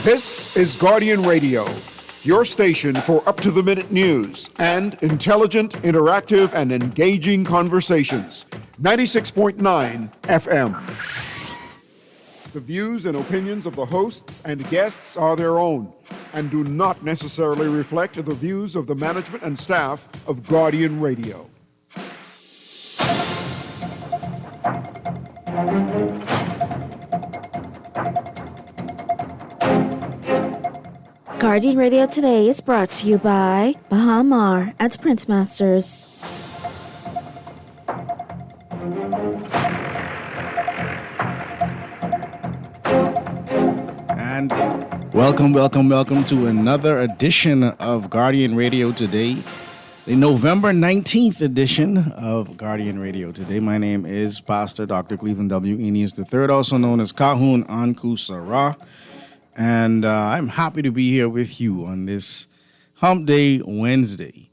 This is Guardian Radio, your station for up-to-the-minute news and intelligent, interactive, and engaging conversations. 96.9 FM. The views and opinions of the hosts and guests are their own and do not necessarily reflect the views of the management and staff of Guardian Radio. Guardian Radio Today is brought to you by Bahamar and Print Masters. And welcome to another edition of Guardian Radio Today, the November 19th edition of Guardian Radio Today. My name is Pastor Dr. Cleveland W. Eneas III, also known as Kahun Anku Sarah. And I'm happy to be here with you on this Hump Day Wednesday.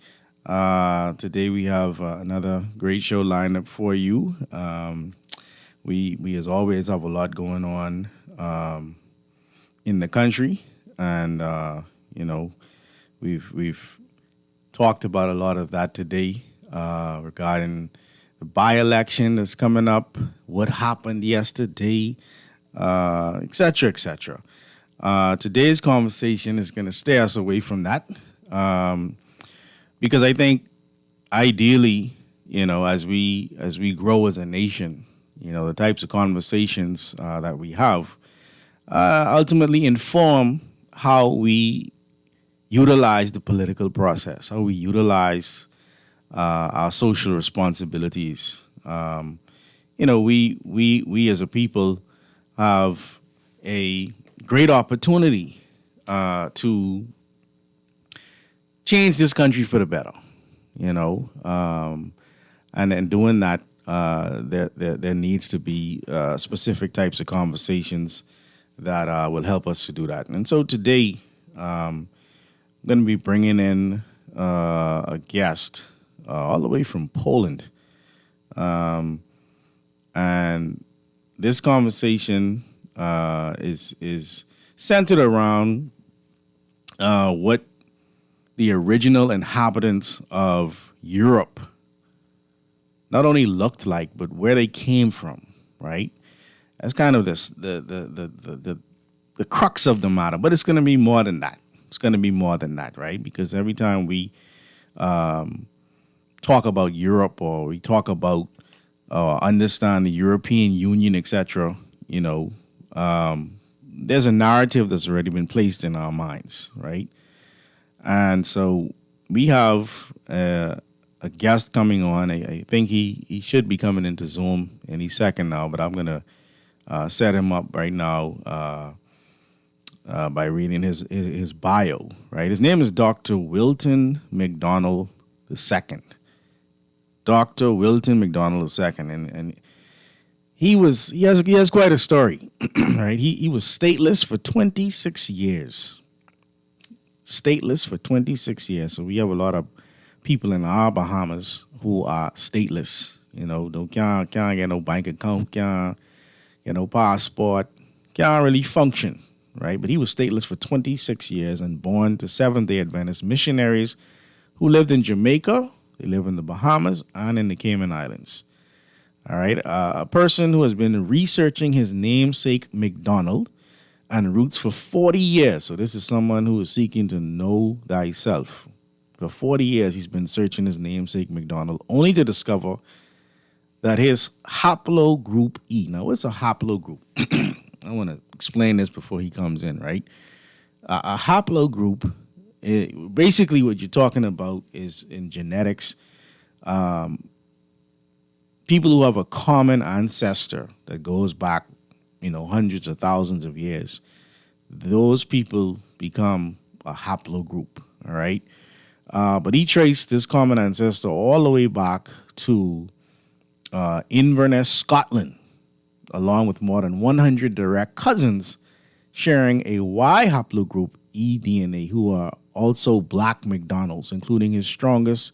Today we have another great show lined up for you. We as always have a lot going on in the country, and we've talked about a lot of that today regarding the by-election that's coming up, what happened yesterday, etc., etc. Today's conversation is going to steer us away from that because I think ideally, as we grow as a nation, the types of conversations that we have ultimately inform how we utilize the political process, how we utilize our social responsibilities. We as a people have a great opportunity to change this country for the better, and in doing that, there needs to be specific types of conversations that will help us to do that. And so today, I'm going to be bringing in a guest all the way from Poland, and this conversation is centered around what the original inhabitants of Europe not only looked like, but where they came from, right? That's kind of the crux of the matter. But it's going to be more than that. It's going to be more than that, right? Because every time we talk about Europe, or we talk about understand the European Union, etc., there's a narrative that's already been placed in our minds, right? And so we have a guest coming on. I think he should be coming into Zoom any second now, but I'm going to set him up right now by reading his bio, right? His name is Dr. Wilton McDonald II. Dr. Wilton McDonald II. And he has quite a story, right? He was stateless for 26 years. Stateless for 26 years. So we have a lot of people in our Bahamas who are stateless. Can't get no bank account, can't get no passport, can't really function, right? But he was stateless for 26 years and born to Seventh-day Adventist missionaries who lived in Jamaica, they live in the Bahamas, and in the Cayman Islands. All right, a person who has been researching his namesake McDonald and roots for 40 years. So this is someone who is seeking to know thyself. For 40 years, he's been searching his namesake McDonald, only to discover that his haplogroup E. Now, what's a haplogroup? I want to explain this before he comes in, right? A haplogroup, basically what you're talking about is in genetics, people who have a common ancestor that goes back, hundreds of thousands of years, those people become a haplogroup, all right? But he traced this common ancestor all the way back to Inverness, Scotland, along with more than 100 direct cousins sharing a Y haplogroup eDNA, who are also black McDonalds, including his strongest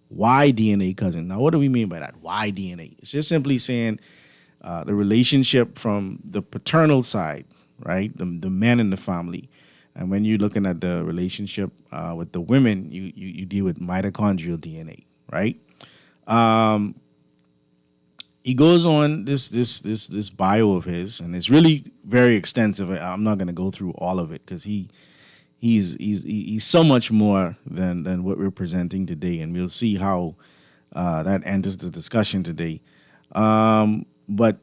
Y DNA cousin. Now, what do we mean by that? Y DNA. It's just simply saying the relationship from the paternal side, right? The men in the family. And when you're looking at the relationship with the women, you deal with mitochondrial DNA, right? He goes on this bio of his, and it's really very extensive. I'm not going to go through all of it because he's so much more than what we're presenting today, and we'll see how that enters the discussion today. But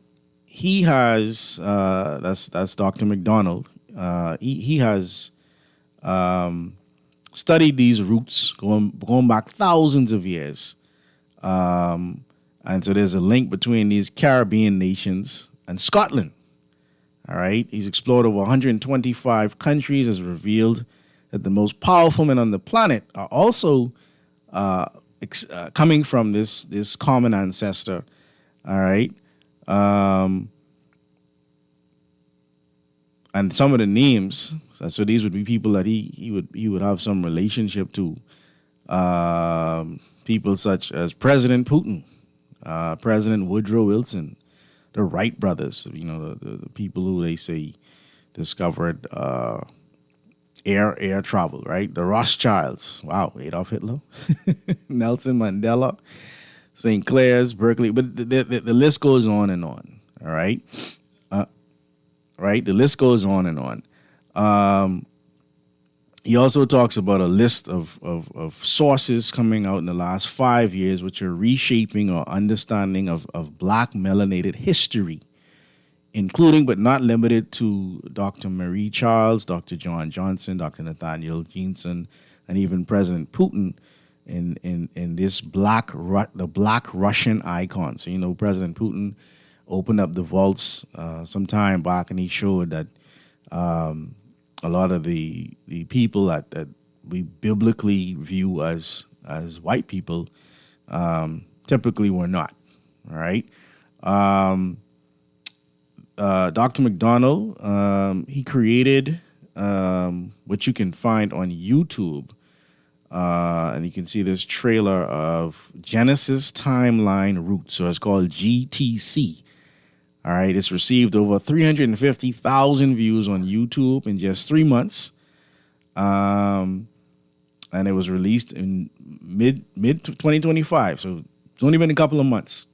he has that's Dr. McDonald. He has studied these roots going back thousands of years. And so there's a link between these Caribbean nations and Scotland. All right. He's explored over 125 countries, has revealed that the most powerful men on the planet are also coming from this common ancestor. All right. And some of the names, so these would be people that he would have some relationship to. People such as President Putin, President Woodrow Wilson, the Wright brothers, the people who they say discovered air travel, right? The Rothschilds, wow, Adolf Hitler, Nelson Mandela, St. Clair's, Berkeley, but the list goes on and on, all right? Right, the list goes on and on. He also talks about a list of sources coming out in the last 5 years, which are reshaping our understanding of Black melanated history, including but not limited to Dr. Marie Charles, Dr. John Johnson, Dr. Nathaniel Jeanson, and even President Putin in this the Black Russian icon. So, President Putin opened up the vaults some time back, and he showed that a lot of the people that we biblically view as white people typically were not. All right. Dr. McDonald, he created what you can find on YouTube. And you can see this trailer of Genesis Timeline Roots. So it's called GTC. All right, it's received over 350,000 views on YouTube in just 3 months, and it was released in mid 2025. So it's only been a couple of months.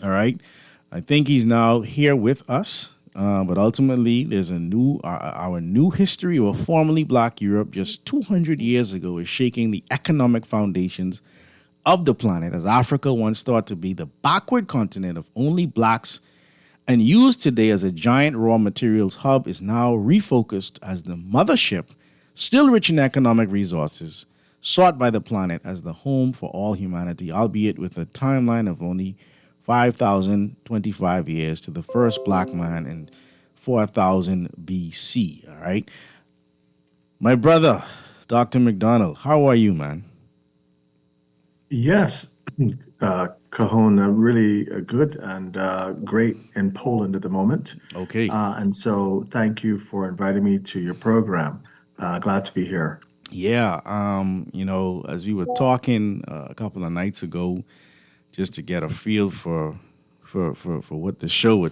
All right, I think he's now here with us, but ultimately there's our new history of a formerly Black Europe just 200 years ago is shaking the economic foundations of the planet, as Africa, once thought to be the backward continent of only blacks and used today as a giant raw materials hub, is now refocused as the mothership, still rich in economic resources, sought by the planet as the home for all humanity, albeit with a timeline of only 5,025 years to the first black man in 4,000 BC. All right. My brother, Dr. McDonald, how are you, man? Yes, Cajon, really good and great in Poland at the moment. Okay. And so thank you for inviting me to your program. Glad to be here. Yeah. As we were talking a couple of nights ago, just to get a feel for what the show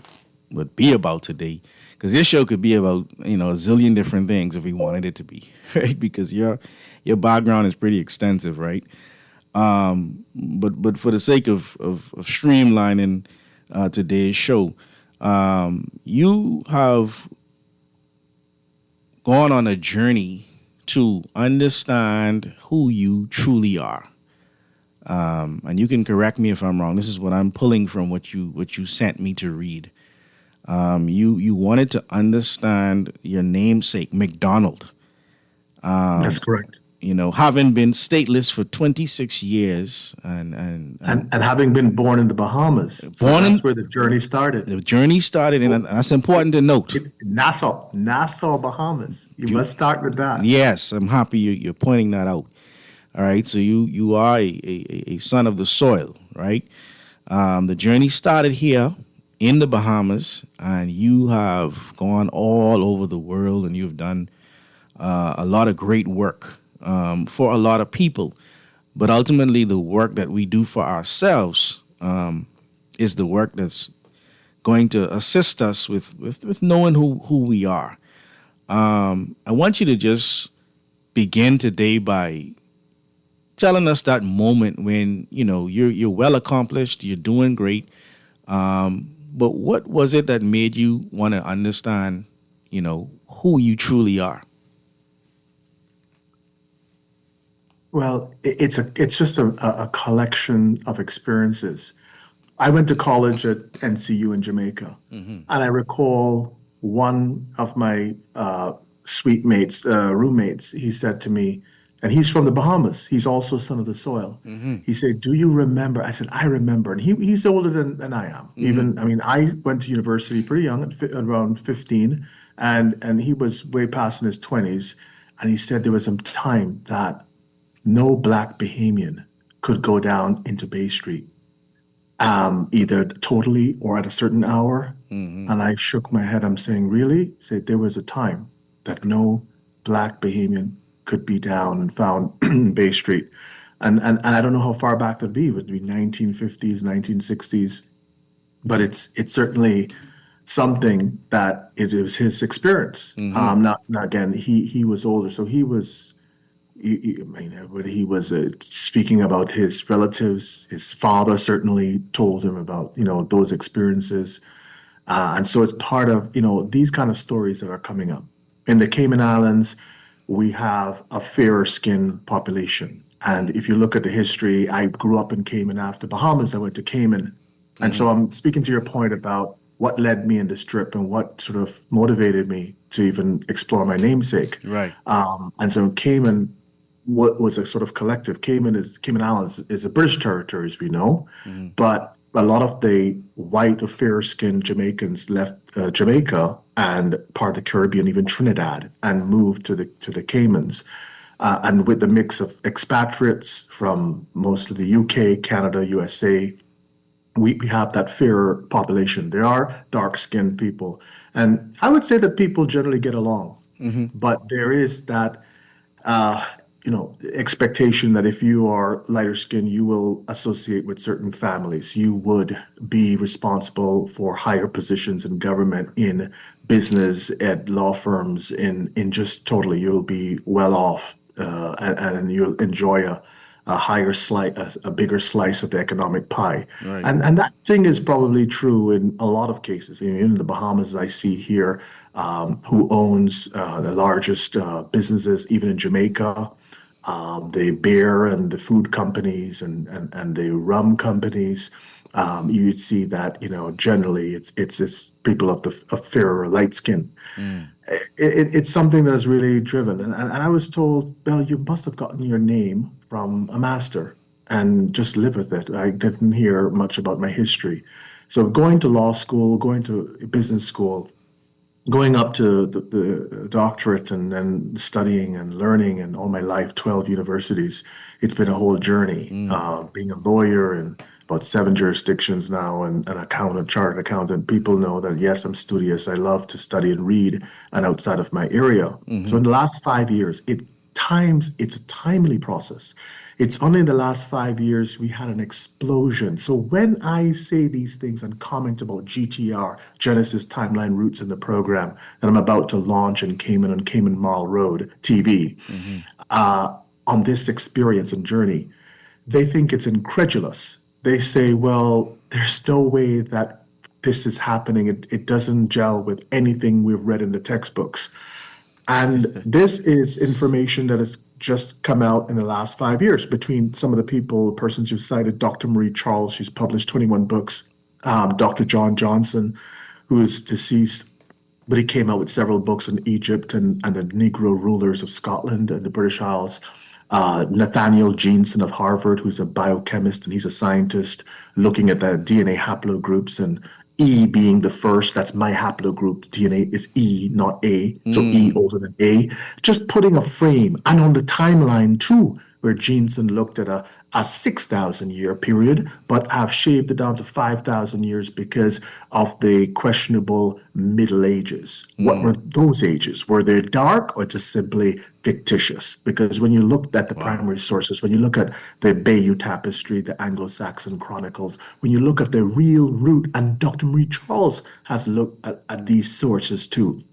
would be about today, because this show could be about a zillion different things if we wanted it to be, right? Because your background is pretty extensive, right? But for the sake of streamlining today's show, you have gone on a journey to understand who you truly are. And you can correct me if I'm wrong. This is what I'm pulling from what you sent me to read. You wanted to understand your namesake, McDonald. That's correct. Having been stateless for 26 years and having been born in the Bahamas. That's where the journey started. The journey started, and that's important to note. Nassau, Bahamas. You must start with that. Yes, I'm happy you're pointing that out. All right, so you are a son of the soil, right? The journey started here in the Bahamas, and you have gone all over the world, and you've done a lot of great work for a lot of people. But ultimately, the work that we do for ourselves is the work going to assist us with knowing who we are. I want you to just begin today by telling us that moment when you're well accomplished, you're doing great. But what was it that made you want to understand, who you truly are? Well, it's just a collection of experiences. I went to college at NCU in Jamaica, and I recall one of my suite mates, roommates. He said to me, and he's from the Bahamas. He's also son of the soil. He said, "Do you remember?" I said, "I remember." And he's older than I am. Even I mean, I went to university pretty young, around 15, and he was way past in his 20s. And he said there was some time that no black Bahamian could go down into Bay Street, either totally or at a certain hour. And I shook my head. I'm saying, really? He said there was a time that no black Bahamian could be down and found in Bay Street. And I don't know how far back that'd be. It would be 1950s, 1960s. But it's certainly something that it was his experience. Not again, he was older, so he was. When he was speaking about his relatives, his father certainly told him about those experiences, and so it's part of these kind of stories that are coming up. In the Cayman Islands, we have a fairer skinned population, and if you look at the history, I grew up in Cayman. After Bahamas, I went to Cayman, and so I'm speaking to your point about what led me in this trip and what sort of motivated me to even explore my namesake. Right. And so Cayman what was a sort of collective. Cayman Islands is a British territory, as we know, but a lot of the white or fair-skinned Jamaicans left Jamaica and part of the Caribbean, even Trinidad, and moved to the Caymans. And with the mix of expatriates from mostly the UK, Canada, USA, we have that fair population. There are dark-skinned people, and I would say that people generally get along, but there is that expectation that if you are lighter skinned, you will associate with certain families. You would be responsible for higher positions in government, in business, at law firms, in just totally, you'll be well off, and you'll enjoy a higher slice, a bigger slice of the economic pie. Right. And that thing is probably true in a lot of cases. In the Bahamas, I see here, who owns the largest businesses, even in Jamaica. The beer and the food companies and the rum companies, you'd see that generally it's people of fairer light skin. It's something that is really driven, and I was told, Bell, you must have gotten your name from a master and just live with it. I didn't hear much about my history, so going to law school, going to business school, going up to the doctorate and then studying and learning, and all my life, 12 universities, it's been a whole journey. Being a lawyer in about 7 jurisdictions now, and an accountant, chartered accountant, people know that, yes, I'm studious. I love to study and read, and outside of my area. So in the last 5 years, it's a timely process. It's only in the last 5 years we had an explosion. So when I say these things and comment about GTR, Genesis Timeline Roots, in the program that I'm about to launch in Cayman on Cayman Marl Road TV, on this experience and journey, they think it's incredulous. They say, well, there's no way that this is happening. It doesn't gel with anything we've read in the textbooks. And this is information that has just come out in the last 5 years between some of the persons you've cited. Dr. Marie Charles, she's published 21 books. Dr. John Johnson, who is deceased, but he came out with several books on Egypt and the Negro rulers of Scotland and the British Isles. Nathaniel Jeanson of Harvard, who's a biochemist, and he's a scientist looking at the DNA haplogroups, and E being the first, that's my haplogroup. DNA is E, not A. So E older than A. Just putting a frame. And on the timeline too, where Jeanson looked at a a 6,000 year period, but I've shaved it down to 5,000 years because of the questionable Middle Ages. What were those ages? Were they dark or just simply fictitious? Because when you looked at the Wow. primary sources, when you look at the Bayeux Tapestry, the Anglo-Saxon Chronicles, when you look at the real root, and Dr. Marie Charles has looked at these sources too.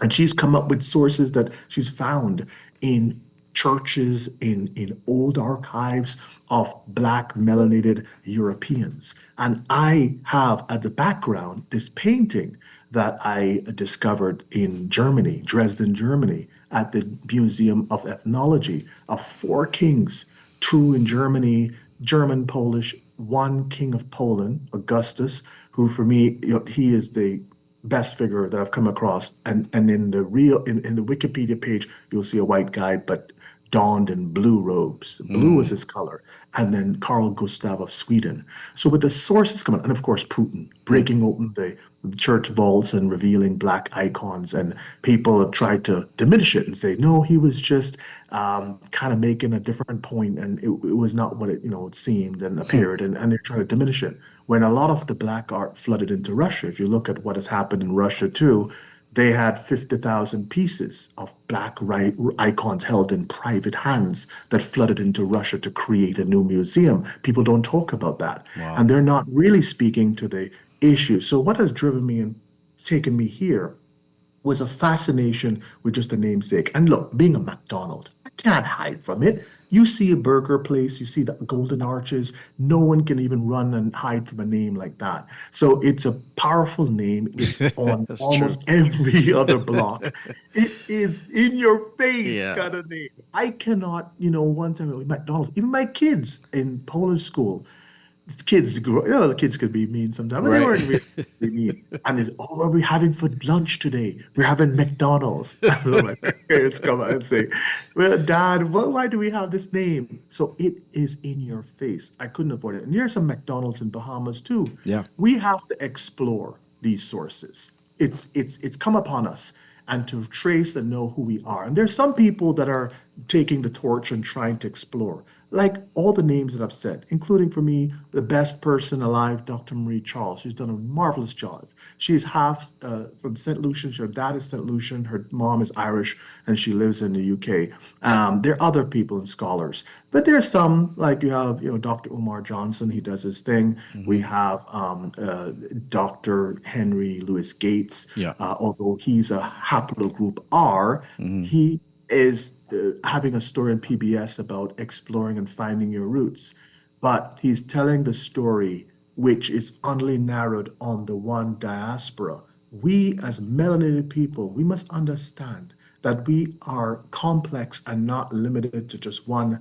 And she's come up with sources that she's found in churches, in old archives of Black melanated Europeans. And I have at the background this painting that I discovered in Germany, Dresden, Germany, at the Museum of Ethnology of four kings, two in Germany, German, Polish, one king of Poland, Augustus, who for me, he is the best figure that I've come across. And in the in the Wikipedia page, you'll see a white guy, but donned in blue robes. Blue was his color. And then Carl Gustav of Sweden. So with the sources coming, and of course Putin breaking open the church vaults and revealing black icons, and people have tried to diminish it and say, no, he was just kind of making a different point, and it was not what it seemed and appeared, and they're trying to diminish it. When a lot of the black art flooded into Russia, if you look at what has happened in Russia too, they had 50,000 pieces of black icons held in private hands that flooded into Russia to create a new museum. People don't talk about that. Wow. And they're not really speaking to the issue. So, what has driven me and taken me here was a fascination with just the namesake. And look, being a McDonald's, I can't hide from it. You see a burger place, you see the Golden Arches, no one can even run and hide from a name like that. So it's a powerful name. It's on That's true. almost every other block. It is in your face Yeah. kind of name. I cannot, one time at McDonald's, even my kids in Polish school, kids grow, the kids could be mean sometimes, but they Right. weren't really mean. And it's, oh, what are we having for lunch today? We're having McDonald's. And so my parents come out and say, well, Dad, why do we have this name? So it is in your face. I couldn't avoid it. And here's some McDonald's in Bahamas too. Yeah. We have to explore these sources. It's come upon us and to trace and know who we are. And there's some people that are taking the torch and trying to explore, like all the names that I've said, including for me, the best person alive, Dr. Marie Charles. She's done a marvelous job. She's half from St. Lucian. Her dad is St. Lucian. Her mom is Irish, and she lives in the UK. There are other people and scholars, but there's some like you have, Dr. Umar Johnson. He does his thing. We have Dr. Henry Louis Gates. Yeah. Although he's a haplogroup R, he is having a story on PBS about exploring and finding your roots. But he's telling the story which is only narrowed on the one diaspora. We, as melanated people, we must understand that we are complex and not limited to just one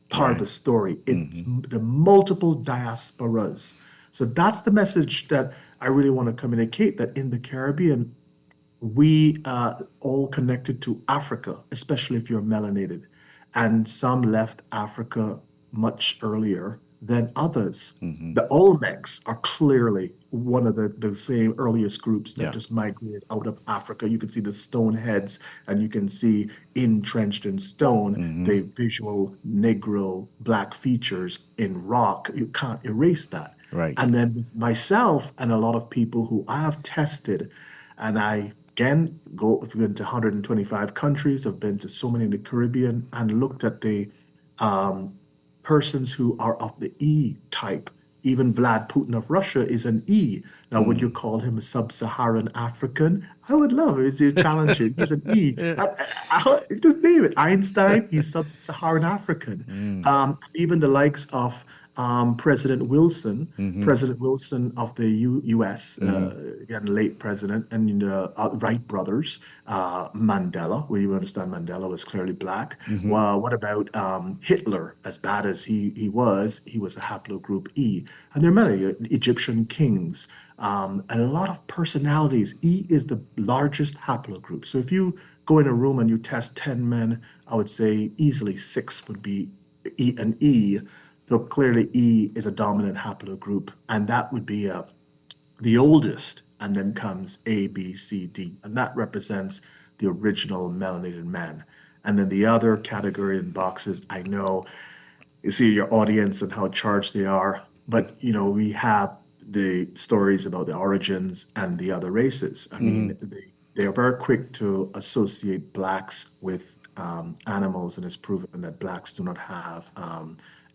part of the story. It's the multiple diasporas. So that's the message that I really want to communicate, that in the Caribbean, we all connected to Africa, especially if you're melanated. And some left Africa much earlier than others. The Olmecs are clearly one of the same earliest groups that Yeah. just migrated out of Africa. You can see the stone heads, and you can see entrenched in stone the visual Negro black features in rock. You can't erase that. Right. And then with myself and a lot of people who I have tested, and I again I've been to 125 countries, I've been to so many in the Caribbean, and looked at the persons who are of the E type. Even Vlad Putin of Russia is an E. Now, would you call him a sub-Saharan African? I would love it. It's challenging. He's an E. Just name it. Einstein, he's sub-Saharan African. Even the likes of President Wilson of the US, again, late president, and Wright brothers, Mandela, where you understand Mandela was clearly black. Well, what about Hitler? As bad as he was a haplogroup E. And there are many Egyptian kings, and a lot of personalities. E is the largest haplogroup. So if you go in a room and you test 10 men, I would say easily 6 would be an E. So clearly E is a dominant haplogroup, and that would be the oldest, and then comes A, B, C, D, and that represents the original melanated man. And then the other category in boxes, I know you see your audience and how charged they are. But we have the stories about the origins and the other races. I mean, they are very quick to associate blacks with animals, and it's proven that blacks do not have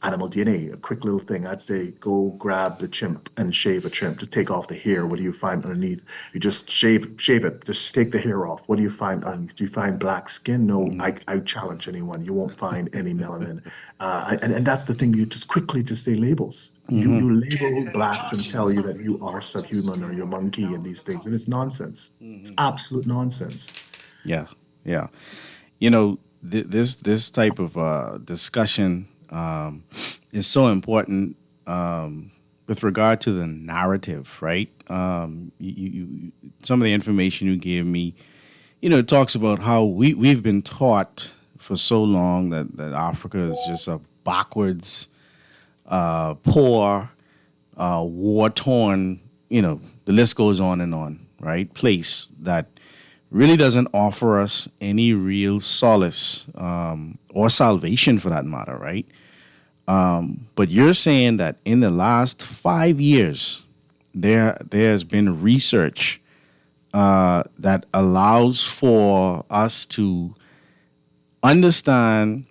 animal DNA. A quick little thing, I'd say go grab the chimp and shave a chimp to take off the hair. What do you find underneath? You just shave it, just take the hair off. What do you find underneath? Do you find black skin? No, I challenge anyone. You won't find any melanin. And that's the thing, you just quickly just say labels. You label blacks and tell you that you are subhuman or you're monkey and these things. And it's nonsense. It's absolute nonsense. Yeah, yeah. This type of discussion is so important with regard to the narrative, right? Some of the information you gave me, it talks about how we've been taught for so long that Africa is just a backwards, poor, war-torn, the list goes on, right? Place that really doesn't offer us any real solace or salvation for that matter, right? But you're saying that in the last 5 years, there's been research that allows for us to understand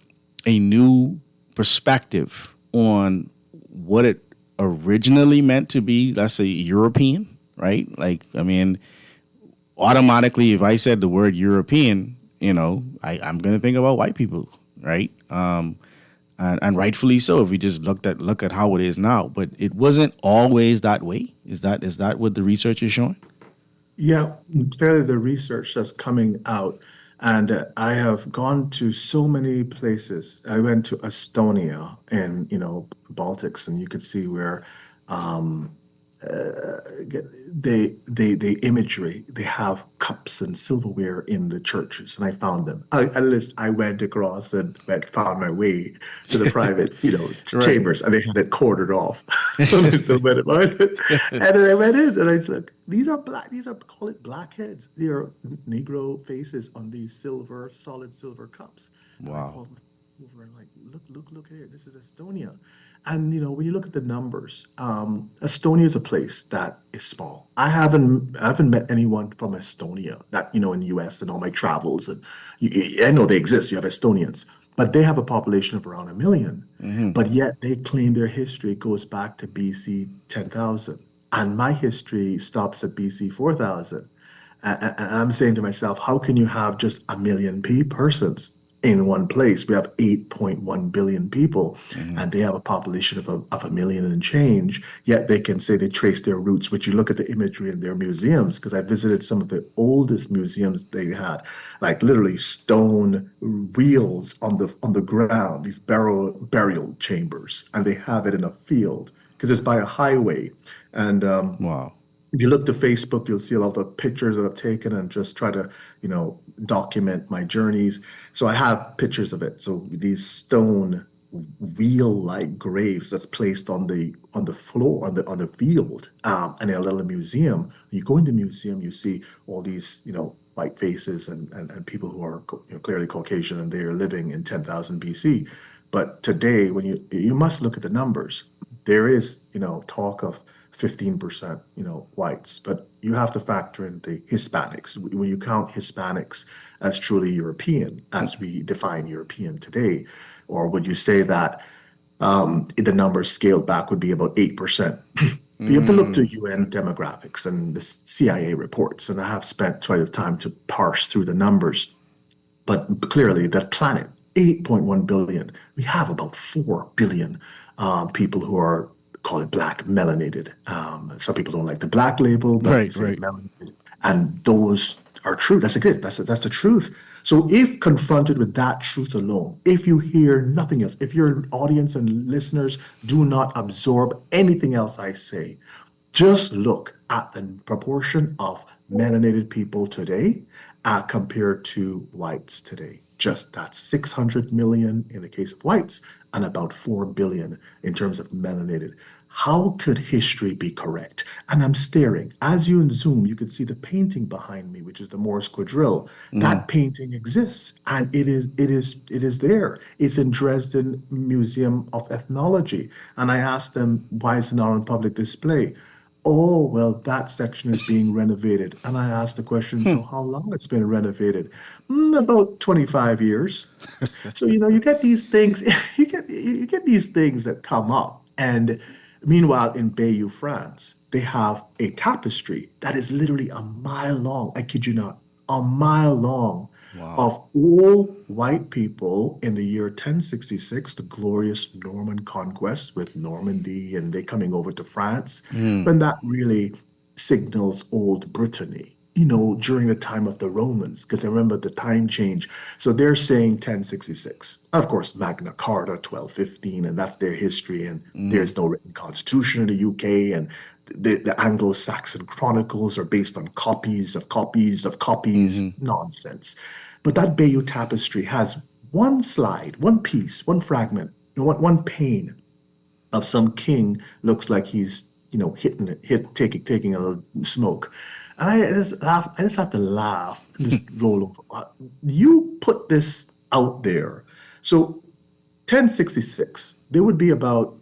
a new perspective on what it originally meant to be, let's say, European, right? Like, I mean, automatically, if I said the word European, I'm going to think about white people, right? And rightfully so, if we just look at how it is now. But it wasn't always that way. Is that what the research is showing? Yeah, clearly the research that's coming out, and I have gone to so many places. I went to Estonia and Baltics, and you could see where they imagery. They have cups and silverware in the churches, and I found them. I went across and found my way to the private, Right. chambers, and they had it cordoned off. And I still went about it. And then I went in, and I said, "These are black. These are call it blackheads. They are Negro faces on these solid silver cups." And I Wow. called over and like, look here. This is Estonia. And when you look at the numbers, Estonia is a place that is small. I haven't met anyone from Estonia that in the US and all my travels, and I know they exist. You have Estonians, but they have a population of around 1 million. But yet they claim their history goes back to BC 10,000, and my history stops at BC 4,000. And I'm saying to myself, how can you have just 1 million persons in one place? We have 8.1 billion people, and they have a population of 1 million and change. Yet they can say they trace their roots, which you look at the imagery in their museums, because I visited some of the oldest museums they had, like literally stone wheels on the ground, these burial chambers, and they have it in a field because it's by a highway. And Wow. if you look to Facebook, you'll see a lot of the pictures that I've taken and just try to, document my journeys. So I have pictures of it. So these stone wheel-like graves that's placed on the floor on the field, and in a little museum. When you go in the museum, you see all these, white faces and people who are clearly Caucasian, and they are living in 10,000 BC. But today, when you must look at the numbers, there is, talk of 15%, whites, but you have to factor in the Hispanics. When you count Hispanics as truly European, as we define European today, or would you say that the numbers scaled back would be about 8%? You have to look to UN demographics and the CIA reports, and I have spent quite a time to parse through the numbers. But clearly, that planet, 8.1 billion, we have about 4 billion people who are, call it black, melanated. Some people don't like the black label, but they Right, say right. melanated. And those are true. That's the truth. So if confronted with that truth alone, if you hear nothing else, if your audience and listeners do not absorb anything else I say, just look at the proportion of melanated people today compared to whites today. Just that's 600 million in the case of whites and about 4 billion in terms of melanated. how could history be correct? And I'm staring. As you zoom, you can see the painting behind me, which is the Morse quadrille. That painting exists, and it is there. It's in Dresden Museum of Ethnology. And I asked them, why is it not on public display? Oh, well, that section is being renovated. And I asked the question, so how long it's been renovated? About 25 years. So, you get these things, you get these things that come up. And meanwhile, in Bayeux, France, they have a tapestry that is literally a mile long. I kid you not, a mile long of all white people in the year 1066, the glorious Norman conquest with Normandy and they coming over to France, when that really signals old Brittany, during the time of the Romans, because I remember the time change. So they're saying 1066. Of course, Magna Carta, 1215, and that's their history. And there's no written constitution in the UK. And the Anglo-Saxon chronicles are based on copies of copies of copies. Nonsense. But that Bayeux tapestry has one slide, one piece, one fragment, one pane of some king looks like he's taking a little smoke. And I just laugh. I just have to laugh and just roll over. You put this out there. So 1066, there would be about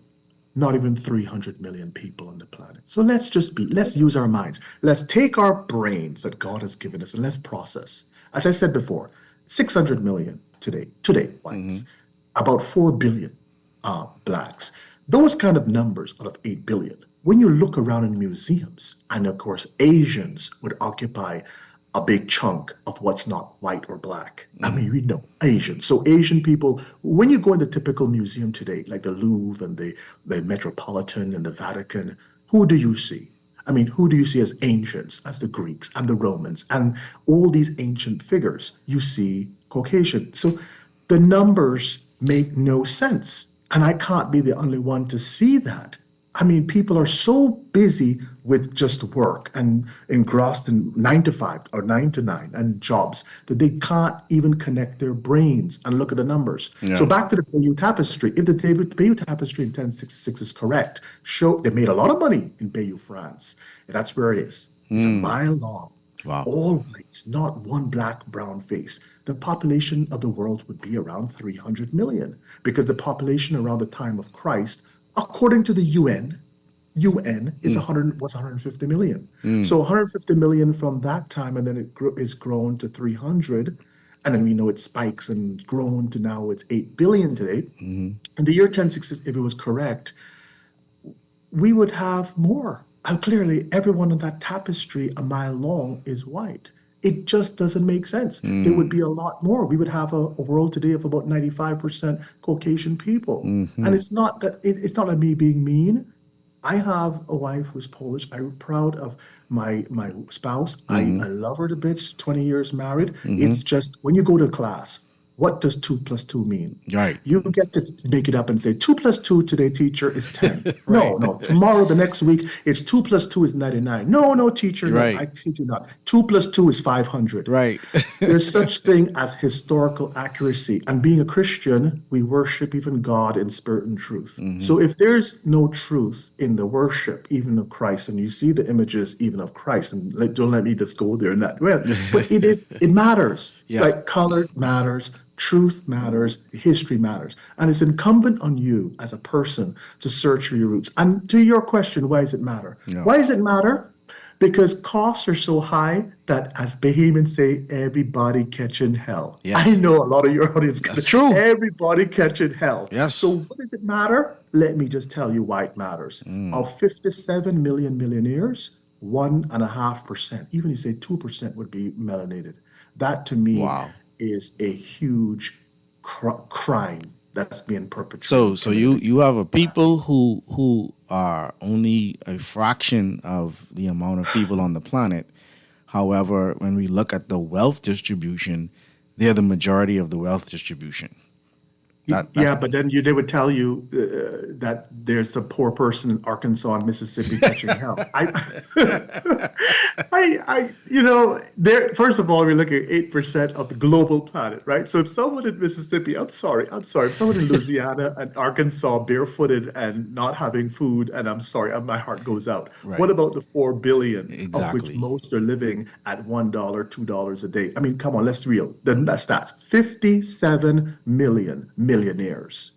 not even 300 million people on the planet. So let's use our minds. Let's take our brains that God has given us and let's process. As I said before, 600 million today whites, about 4 billion blacks. Those kind of numbers out of 8 billion. When you look around in museums, and of course, Asians would occupy a big chunk of what's not white or black. I mean, we know Asian. So Asian people, when you go in the typical museum today, like the Louvre and the Metropolitan and the Vatican, who do you see? I mean, who do you see as ancients, as the Greeks and the Romans and all these ancient figures? You see Caucasian. So the numbers make no sense. And I can't be the only one to see that. I mean, people are so busy with just work and engrossed in 9 to 5 or 9 to 9 and jobs that they can't even connect their brains and look at the numbers. So back to the Bayeux Tapestry. If the Bayeux Tapestry in 1066 is correct, they made a lot of money in Bayeux, France. And that's where it is. It's a mile long. Wow. All whites, not one black, brown face. The population of the world would be around 300 million because the population around the time of Christ, according to the UN is 150 million. So 150 million from that time, and then it's grown to 300, and then we know it spikes and grown to now it's 8 billion today. In the year 1060, if it was correct, we would have more. And clearly, everyone on that tapestry a mile long is white. It just doesn't make sense. There would be a lot more. We would have a world today of about 95% Caucasian people. And it's not that me being mean. I have a wife who's Polish. I'm proud of my spouse. I love her to bits, 20 years married. It's just when you go to class, what does 2 plus 2 mean? Right. You get to make it up and say 2 plus 2 today, teacher, is 10. No. Tomorrow, the next week, it's 2 plus 2 is 99. No, teacher, Right. no, I kid you not. 2 plus 2 is 500. Right. There's such thing as historical accuracy. And being a Christian, we worship even God in spirit and truth. So if there's no truth in the worship, even of Christ, and you see the images even of Christ, and don't let me just go there in that way, but it matters. Yeah. Like color matters. Truth matters, history matters. And it's incumbent on you as a person to search for your roots. And to your question, why does it matter? Yeah. Why does it matter? Because costs are so high that, as Bahamians say, everybody catching hell. Yes. I know a lot of your audience. That's true. Everybody catching hell. Yes. So what does it matter? Let me just tell you why it matters. Of 57 million millionaires, 1.5%, even if you say 2% would be melanated. That to me is a huge crime that's being perpetrated. So you have a people who are only a fraction of the amount of people on the planet. However, when we look at the wealth distribution, they're the majority of the wealth distribution. Yeah, but then they would tell you that there's a poor person in Arkansas and Mississippi catching hell. There. First of all, we're looking at 8% of the global planet, right? So if someone in Mississippi, I'm sorry, if someone in Louisiana and Arkansas barefooted and not having food, and I'm sorry, my heart goes out. Right. What about the 4 billion of which Exactly. most are living at $1, $2 a day? I mean, come on, let's real. The stats: 57 million millionaires.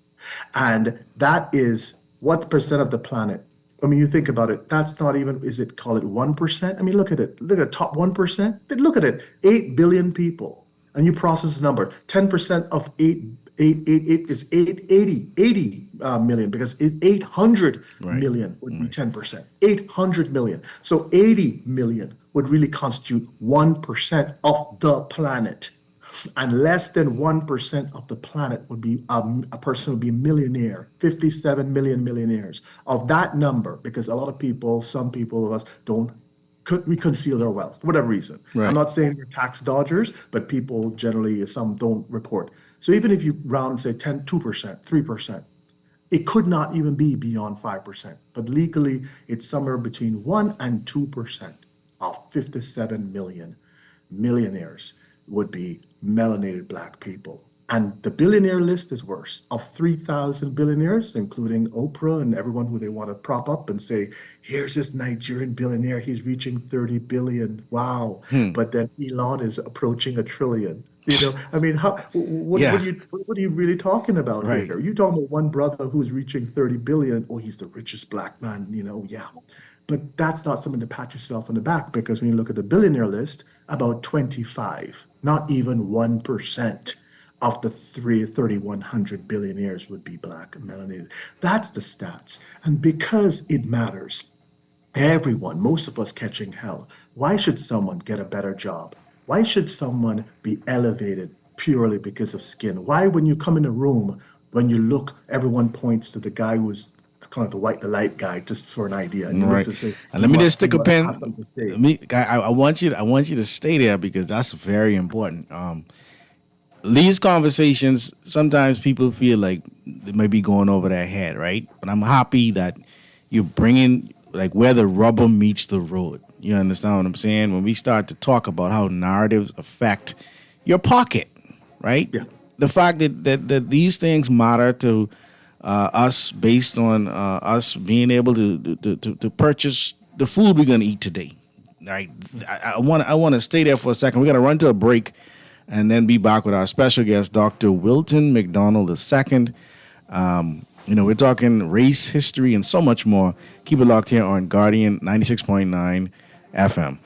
And that is what percent of the planet? I mean, you think about it, that's not even, call it 1%? I mean, look at it. Look at the top 1%. Look at it, 8 billion people. And you process the number. 10% of 8 is 80 million, because 800 million would be 10%. 800 million. So 80 million would really constitute 1% of the planet. And less than 1% of the planet would be a person would be a millionaire. 57 million millionaires. Of that number, because a lot of people, some people of us we conceal their wealth for whatever reason. Right. I'm not saying we're tax dodgers, but people generally, some don't report. So even if you round, say 2%, 3%, it could not even be beyond 5%. But legally, it's somewhere between 1 and 2% of 57 million millionaires would be melanated Black people. And the billionaire list is worse. Of 3,000 billionaires, including Oprah and everyone who they want to prop up and say, here's this Nigerian billionaire, he's reaching 30 billion. Wow. But then Elon is approaching $1 trillion. I mean, what are you really talking about here? You talking about one brother who's reaching 30 billion. Oh, he's the richest Black man, yeah. But that's not something to pat yourself on the back, because when you look at the billionaire list, about 25, not even 1% of the 3,100 billionaires would be Black and melanated. That's the stats. And because it matters, everyone, most of us catching hell, why should someone get a better job? Why should someone be elevated purely because of skin? Why, when you come in a room, when you look, everyone points to the guy who's kind of the light guy, just for an idea. And you look to say, and let me just stick a pin. have something to say. I want you to stay there, because that's very important. These conversations, sometimes people feel like they might be going over their head, right? But I'm happy that you're bringing like where the rubber meets the road. You understand what I'm saying? When we start to talk about how narratives affect your pocket, right? Yeah. The fact that these things matter to us based on us being able to purchase the food we're gonna eat today. Right? I want to stay there for a second. We're gonna run to a break and then be back with our special guest, Dr. Wilton McDonald II. We're talking race, history, and so much more. Keep it locked here on Guardian 96.9 FM.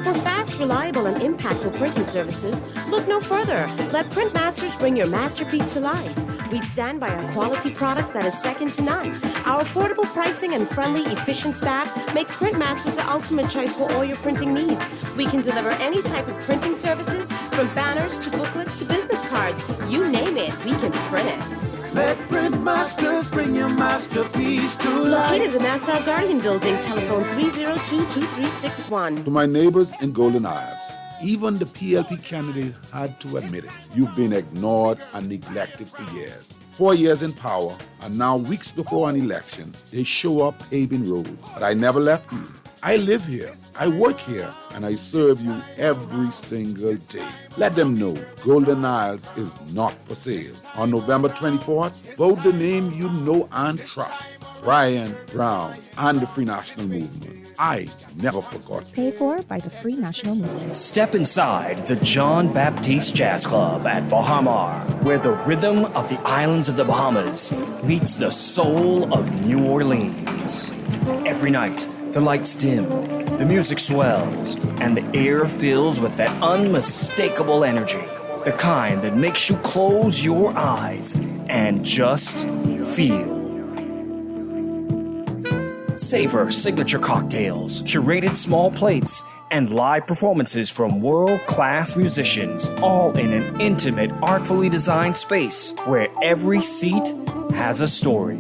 For fast, reliable, and impactful printing services, look no further. Let Printmasters bring your masterpiece to life. We stand by our quality products that is second to none. Our affordable pricing and friendly, efficient staff makes Printmasters the ultimate choice for all your printing needs. We can deliver any type of printing services, from banners to booklets to business cards. You name it, we can print it. Let Printmasters bring your masterpiece to life. Located in the Nassau Guardian Building, telephone 302-2361. To my neighbors in Golden Isles, even the PLP candidate had to admit it. You've been ignored and neglected for years. 4 years in power, and now weeks before an election, they show up paving roads. But I never left you. I live here, I work here, and I serve you every single day. Let them know Golden Isles is not for sale. On November 24th, vote the name you know and trust. Brian Brown and the Free National Movement. I never forgot. Paid for by the Free National Movement. Step inside the John Baptiste Jazz Club at Bahamar, where the rhythm of the islands of the Bahamas meets the soul of New Orleans. Every night, the lights dim, the music swells, and the air fills with that unmistakable energy. The kind that makes you close your eyes and just feel. Savor signature cocktails, curated small plates, and live performances from world-class musicians, all in an intimate, artfully designed space where every seat has a story.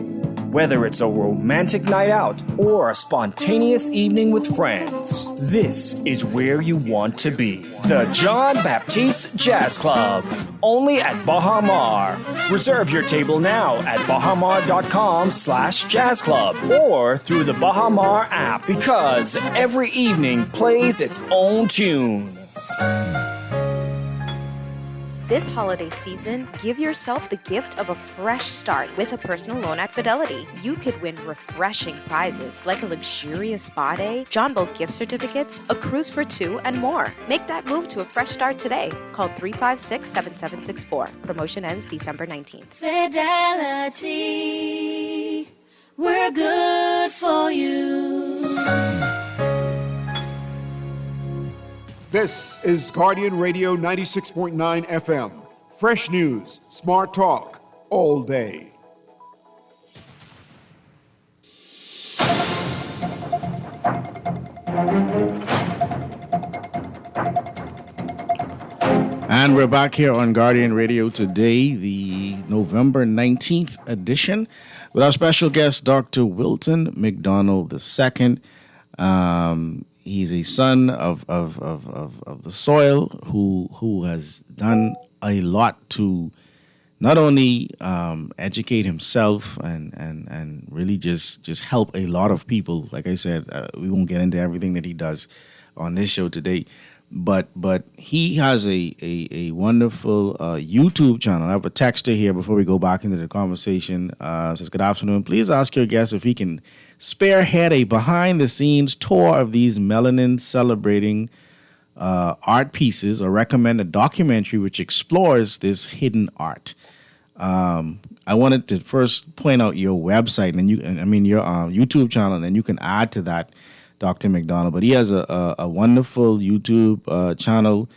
Whether it's a romantic night out or a spontaneous evening with friends, this is where you want to be. The John Baptiste Jazz Club, only at Baha Mar. Reserve your table now at bahamar.com/jazz club or through the Baha Mar app, because every evening plays its own tune. This holiday season, give yourself the gift of a fresh start with a personal loan at Fidelity. You could win refreshing prizes like a luxurious spa day, John Boat gift certificates, a cruise for two, and more. Make that move to a fresh start today. Call 356-7764. Promotion ends December 19th. Fidelity, we're good for you. This is Guardian Radio 96.9 FM. Fresh news, smart talk, all day. And we're back here on Guardian Radio today, the November 19th edition, with our special guest, Dr. Wilton McDonald II. He's a son of the soil who has done a lot to not only educate himself and really just help a lot of people. Like I said, we won't get into everything that he does on this show today, but he has a wonderful YouTube channel. I have a texter here before we go back into the conversation. Says, good afternoon. Please ask your guest if he can spearhead a behind-the-scenes tour of these melanin celebrating art pieces, or recommend a documentary which explores this hidden art. I wanted to first point out your website and your YouTube channel, and then you can add to that, Dr. McDonald. But he has a wonderful YouTube channel.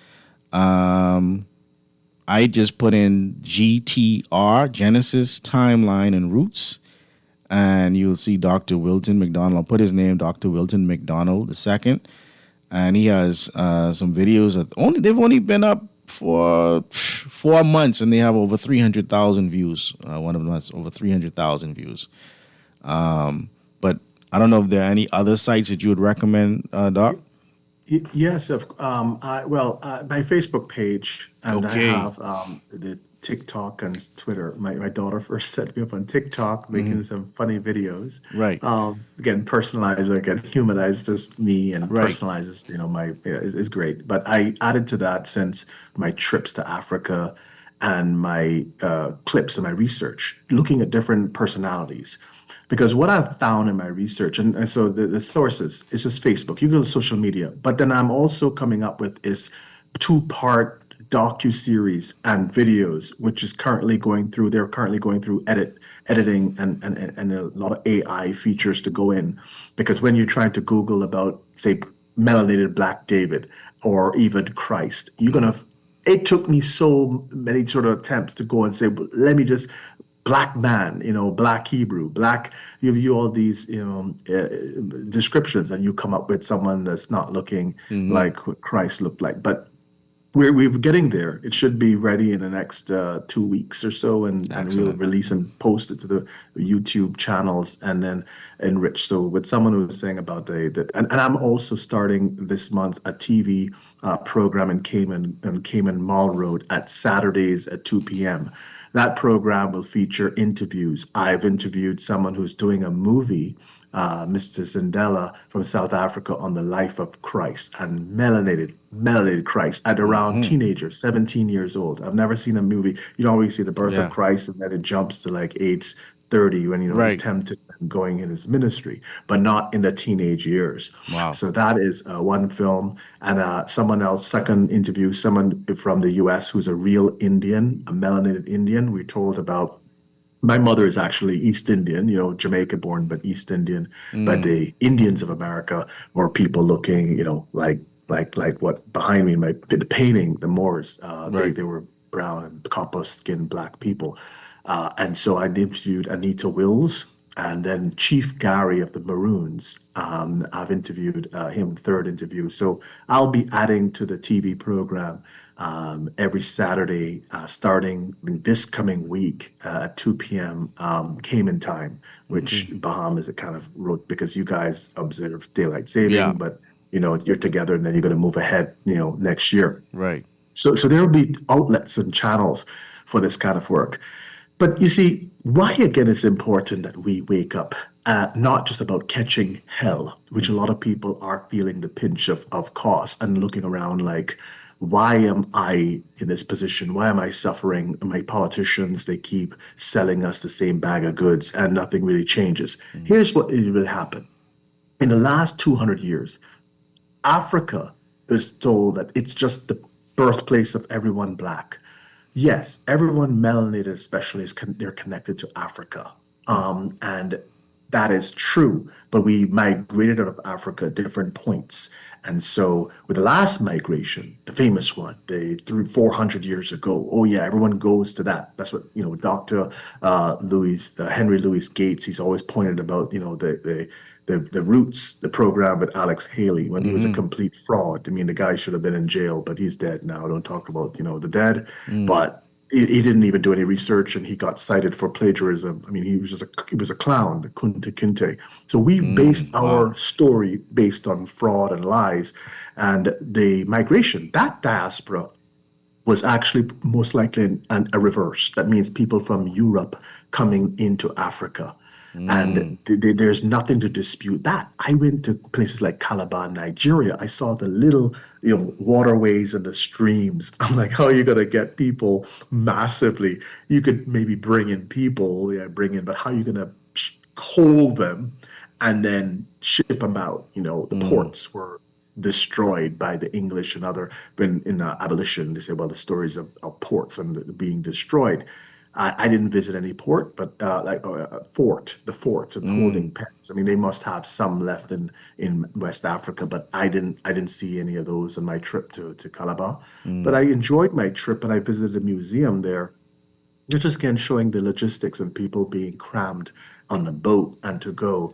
I just put in GTR, Genesis, Timeline, and Roots, and you'll see Dr. Wilton McDonald. I'll put his name, Dr. Wilton McDonald II, and he has some videos that they've only been up for 4 months, and they have over 300,000 views. One of them has over 300,000 views. But I don't know if there are any other sites that you would recommend, Doc. Yes, my Facebook page, and Okay. I have the TikTok and Twitter. My daughter first set me up on TikTok, making some funny videos. Right. Again, personalized, again, humanizes me and Right. personalizes, is great. But I added to that since my trips to Africa and my clips and my research, looking at different personalities. Because what I've found in my research, and so the sources, is just Facebook. You go to social media. But then I'm also coming up with is 2-part docu-series and videos, which is currently going through, editing and a lot of AI features to go in. Because when you're trying to Google about, say, melanated Black David or even Christ, it took me so many sort of attempts to go and say, well, let me just, Black man, Black Hebrew, Black, you have all these, descriptions, and you come up with someone that's not looking like what Christ looked like. But we're getting there. It should be ready in the next 2 weeks or so, and we'll release and post it to the YouTube channels and then enrich. So with someone who was saying about and I'm also starting this month a TV program in Cayman Mall Road at Saturdays at 2 p.m. That program will feature interviews. I've interviewed someone who's doing a movie, Mr. Zindela from South Africa, on the life of Christ and melanated Christ at around teenagers, 17 years old. I've never seen a movie. You always see the birth of Christ, and then it jumps to like age 30 when he's tempted and going in his ministry, but not in the teenage years. Wow. So that is one film. And someone else, second interview, someone from the US who's a real Indian, a melanated Indian. We told about, my mother is actually East Indian, Jamaica born, but East Indian. But the Indians of America were people looking, like what behind me, the painting, the Moors, they were brown and copper skinned Black people. And so I interviewed Anita Wills. and then Chief Gary of the Maroons. I've interviewed him, third interview. So I'll be adding to the TV program every Saturday, starting this coming week at 2 p.m. Cayman time, which Bahamas it kind of wrote because you guys observe daylight saving, Yeah. but you're together and then you're going to move ahead, next year. Right. So there will be outlets and channels for this kind of work. But you see, why again it's important that we wake up, not just about catching hell, which a lot of people are feeling the pinch of cost and looking around like, why am I in this position? Why am I suffering? My politicians, they keep selling us the same bag of goods and nothing really changes. Here's what it will happen. In the last 200 years, Africa is told that it's just the birthplace of everyone black. Yes, everyone melanated especially they're connected to Africa. And that is true, but we migrated out of Africa at different points. And so with the last migration, the famous one, through 400 years ago, oh yeah, everyone goes to that. That's what, Dr. Henry Louis Gates, he's always pointed about, the Roots, the program with Alex Haley, when he was a complete fraud. I mean, the guy should have been in jail, but he's dead now. Don't talk about, the dead. But he didn't even do any research, and he got cited for plagiarism. I mean, he was a clown, the Kunta Kinte. So we based our story based on fraud and lies, and the migration, that diaspora was actually most likely a reverse. That means people from Europe coming into Africa. And there's nothing to dispute that. I went to places like Calabar, Nigeria. I saw the little, waterways and the streams. I'm like, how are you going to get people massively? You could maybe bring in people, but how are you going to hold them and then ship them out? The ports were destroyed by the English and other, in abolition, they say, well, the stories of ports and being destroyed. I didn't visit any port, but the forts and holding pens. I mean, they must have some left in West Africa, but I didn't see any of those on my trip to Calabar. But I enjoyed my trip, and I visited a museum there. They're just again showing the logistics and people being crammed on the boat and to go.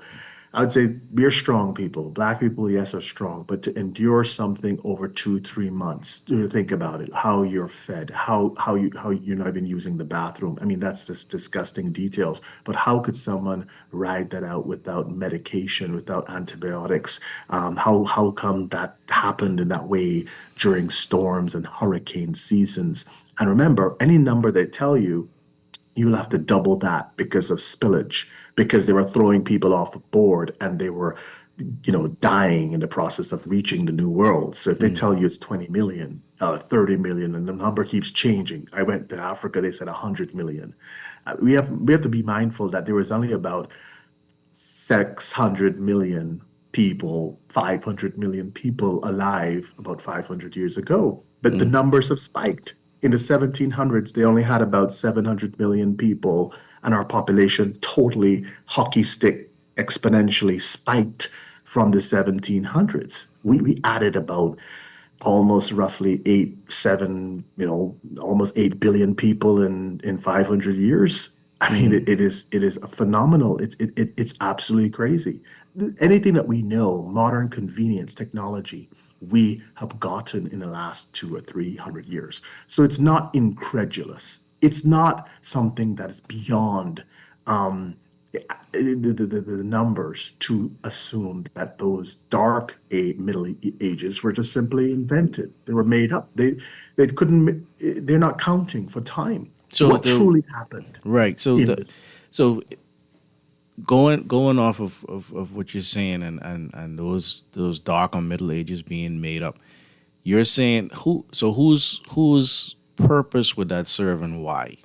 I would say we're strong people. Black people, yes, are strong, but to endure something over 2-3 months, to think about it, how you're fed, how you're not even using the bathroom. I mean, that's just disgusting details. But how could someone ride that out without medication, without antibiotics? How come that happened in that way during storms and hurricane seasons? And remember, any number they tell you, you'll have to double that because of spillage, because they were throwing people off a board and they were, dying in the process of reaching the new world. So if they tell you it's 20 million, 30 million, and the number keeps changing. I went to Africa, they said 100 million. We have to be mindful that there was only about 600 million people, 500 million people alive about 500 years ago. But the numbers have spiked. In the 1700s, they only had about 700 million people, and our population totally hockey stick exponentially spiked from the 1700s. We added about almost roughly almost 8 billion people in 500 years. I mean, it is a phenomenal. It's absolutely crazy. Anything that we know, modern convenience, technology, we have gotten in the last 200 or 300 years. So it's not incredulous. It's not something that is beyond the numbers to assume that those dark Middle Ages were just simply invented. They were made up. They're not counting for time. So what truly happened. Right. So going off of what you're saying and those dark or Middle Ages being made up, you're saying whose purpose would that serve and why?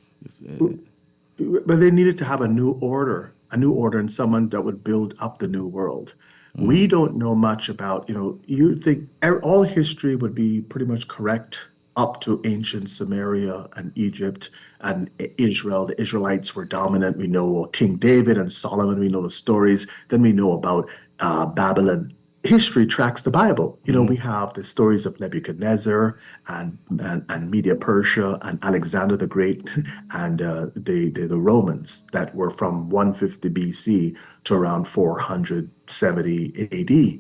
But they needed to have a new order and someone that would build up the new world. We don't know much about, you think all history would be pretty much correct up to ancient Samaria and Egypt and Israel. The Israelites were dominant. We know King David and Solomon. We know the stories. Then we know about Babylon history tracks the Bible. We have the stories of Nebuchadnezzar and Media Persia and Alexander the Great and the Romans that were from 150 BC to around 470 AD.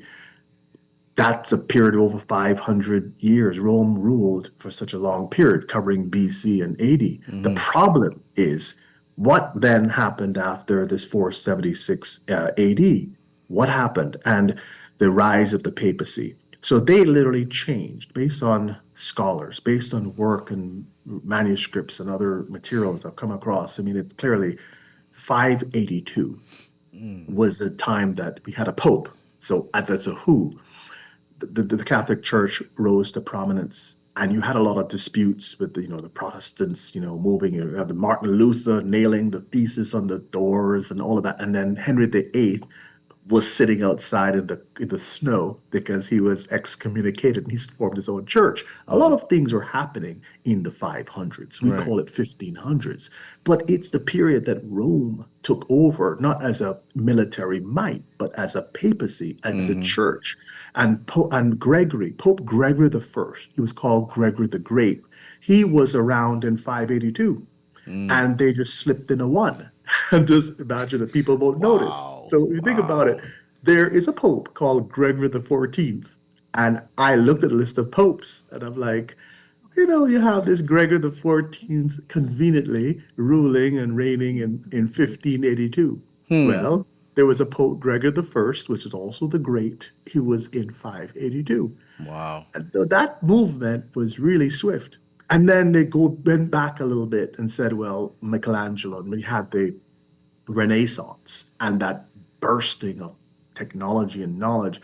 That's a period of over 500 years. Rome ruled for such a long period, covering BC and AD. The problem is, what then happened after this 476 AD? What happened? And the rise of the papacy. So they literally changed based on scholars, based on work and manuscripts and other materials I've come across. I mean, it's clearly 582 was the time that we had a pope. So that's a who. The Catholic Church rose to prominence, and you had a lot of disputes with the Protestants, moving. You have the Martin Luther nailing the thesis on the doors and all of that, and then Henry VIII was sitting outside in the snow because he was excommunicated, and he formed his own church. A lot of things were happening in the 500s. We call it 1500s, but it's the period that Rome took over, not as a military might, but as a papacy, as a church. And Pope Gregory I, he was called Gregory the Great. He was around in 582, and they just slipped in a one. And just imagine that people won't notice. So if you think about it, there is a pope called Gregory the 14th. And I looked at a list of popes, and I'm like, you have this Gregory the 14th conveniently ruling and reigning in 1582. Well, there was a Pope Gregory the First, which is also the Great. He was in 582. Wow. And that movement was really swift. And then they went back a little bit and said, well, Michelangelo, and we had the Renaissance and that bursting of technology and knowledge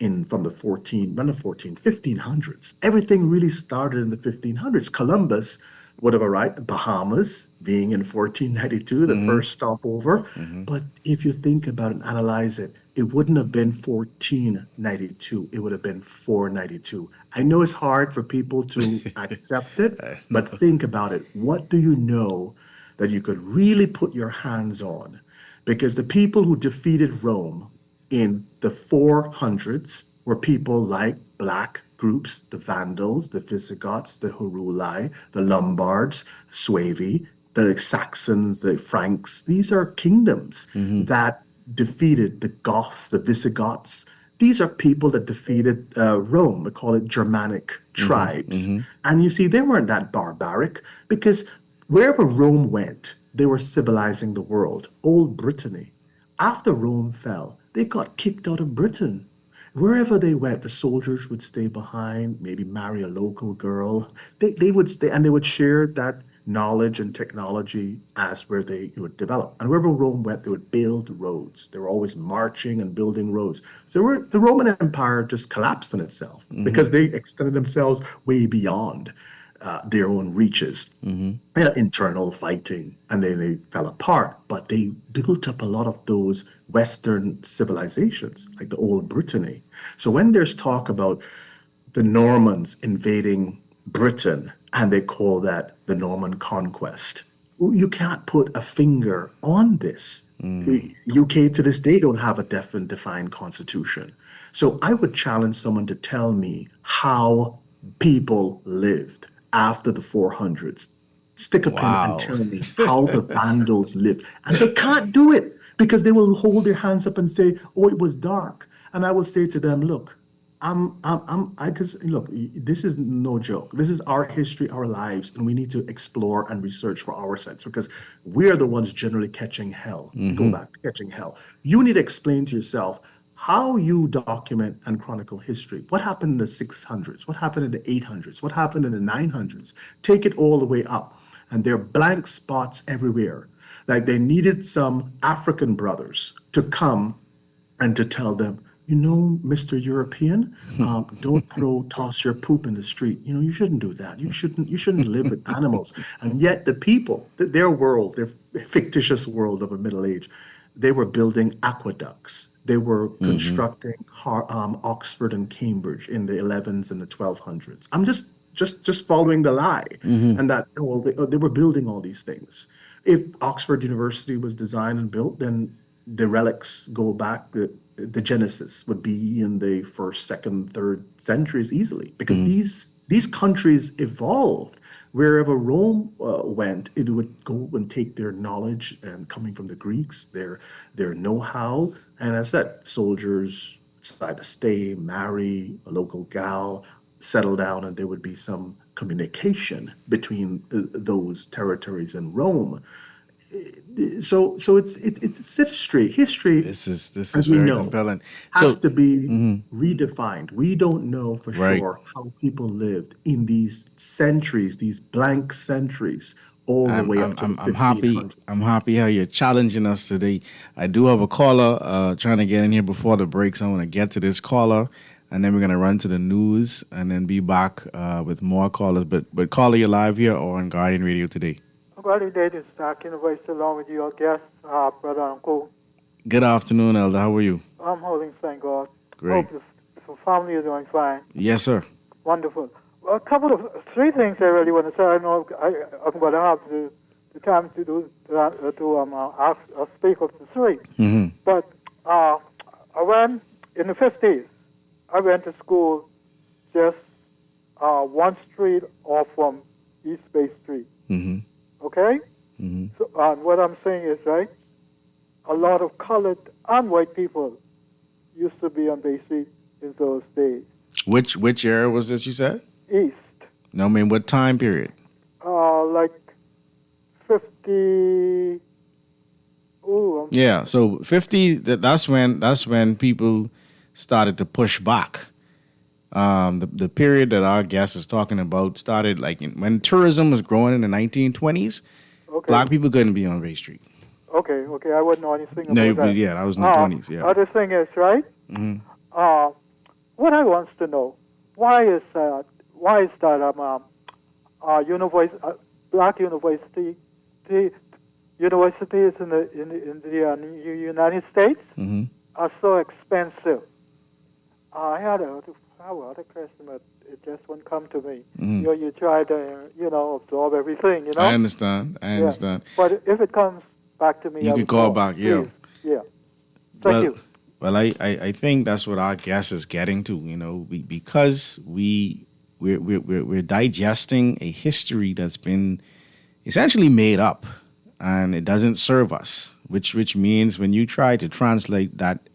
from the 1500s. Everything really started in the 1500s. Columbus, whatever, right? Bahamas being in 1492, the first stopover. But if you think about it and analyze it, it wouldn't have been 1492. It would have been 492. I know it's hard for people to accept it, but think about it. What do you know that you could really put your hands on? Because the people who defeated Rome in the 400s were people like Black groups, the Vandals, the Visigoths, the Heruli, the Lombards, Suevi, the Saxons, the Franks. These are kingdoms that defeated the Goths, the Visigoths. These are people that defeated Rome. We call it Germanic tribes. And you see, they weren't that barbaric because wherever Rome went, they were civilizing the world. Old Brittany. After Rome fell, they got kicked out of Britain. Wherever they went, the soldiers would stay behind, maybe marry a local girl. They would stay, and they would share that knowledge and technology as where they would develop. And wherever Rome went, they would build roads. They were always marching and building roads. So the Roman Empire just collapsed on itself because they extended themselves way beyond their own reaches. Internal fighting, and then they fell apart. But they built up a lot of those Western civilizations, like the Old Brittany. So when there's talk about the Normans invading Britain, and they call that the Norman Conquest, you can't put a finger on this. The UK to this day don't have a defined constitution. So I would challenge someone to tell me how people lived after the 400s. Stick a pin and tell me how the Vandals lived. And they can't do it because they will hold their hands up and say, oh, it was dark. And I will say to them, look, look, this is no joke. This is our history, our lives, and we need to explore and research for ourselves because we are the ones generally catching hell. Go back to catching hell. You need to explain to yourself how you document and chronicle history. What happened in the 600s? What happened in the 800s? What happened in the 900s? Take it all the way up. And there are blank spots everywhere. Like they needed some African brothers to come and to tell them, Mr. European, don't toss your poop in the street. You shouldn't do that. You shouldn't live with animals. And yet the people, their world, their fictitious world of a Middle Age, they were building aqueducts. They were constructing Oxford and Cambridge in the 11s and the 1200s. I'm just following the lie, and that they were building all these things. If Oxford University was designed and built, then the relics go back. The the genesis would be in the first, second, third centuries easily, because these countries evolved. Wherever Rome went, it would go and take their knowledge and coming from the Greeks, their know-how, and as I said, soldiers decide to stay, marry a local gal, settle down, and there would be some communication between those territories and Rome. So it's history. History, This is as we very know, compelling. has So to be redefined. We don't know for Right. sure how people lived in these centuries, these blank centuries, all the way up to the I'm happy. 1500s. I'm happy how you're challenging us today. I do have a caller trying to get in here before the break, so I want to get to this caller, and then we're gonna run to the news, and then be back with more callers. But caller, you're live here or on Guardian Radio today. Guardian Radio is talking voice along with your guest, brother Uncle. Good afternoon, Elder. How are you? I'm holding, thank God. Great. Hope the family is doing fine. Yes, sir. Wonderful. Well, three things I really want to say. I know I'm going to have the time to do ask speak of the three. Mm-hmm. But I went in the 50s. I went to school just one street off from East Bay Street. Mm-hmm. Okay? Mm-hmm. So what I'm saying is, right, a lot of colored and white people used to be on Bay Street in those days. Which era was this? You said? East, No, I mean what time period? like 50. Ooh, Yeah, so 50. That's when people started to push back. The period that our guest is talking about started like when tourism was growing in the 1920s. okay. Black people couldn't be on Bay Street. Okay, I wouldn't know anything No, about that. yeah, that was in the 20s. Yeah. Other thing is, right, Mhm. what I wants to know, why is that black university, the universities in the United States Mhm. are so expensive? I had a question, but it just won't come to me. Mhm. You try to, absorb everything, I understand. I Yeah. understand. But if it comes back to me, You I can will call call. back, yeah. Please. Yeah. Thank you. Well, I think that's what our guest is getting to. Because we're digesting a history that's been essentially made up, and it doesn't serve us. Which means when you try to translate that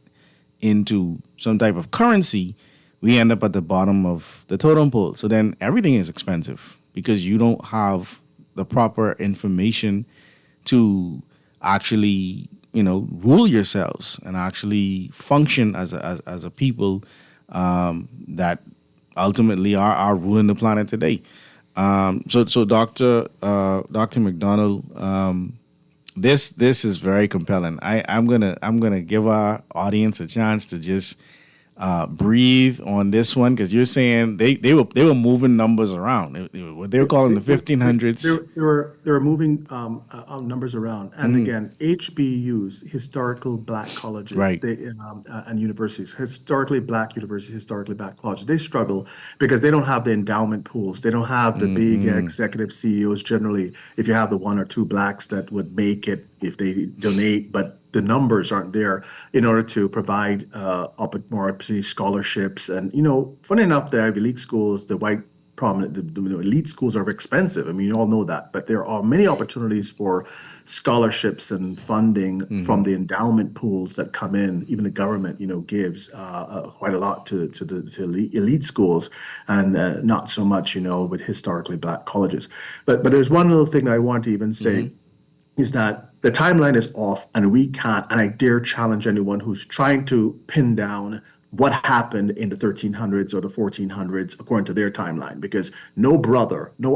into some type of currency, we end up at the bottom of the totem pole. So then everything is expensive because you don't have the proper information to actually, rule yourselves and actually function as a people that ultimately are ruling the planet today. So Dr. McDonald, this is very compelling. I'm gonna give our audience a chance to just breathe on this one, because you're saying they were moving numbers around. What they were calling the 1500s. They were moving numbers around, and again, HBUs, historical black colleges, Right. And universities, historically black universities, historically black colleges. They struggle because they don't have the endowment pools. They don't have the big executive CEOs. Generally, if you have the one or two blacks that would make it if they donate, but the numbers aren't there in order to provide more opportunity, scholarships. And, funny enough, the Ivy League schools, the white prominent, the elite schools are expensive. I mean, you all know that. But there are many opportunities for scholarships and funding from the endowment pools that come in. Even the government, gives quite a lot to the elite schools, and not so much, with historically black colleges. But there's one little thing that I want to even say is that the timeline is off, and we can't, and I dare challenge anyone who's trying to pin down what happened in the 1300s or the 1400s according to their timeline, because no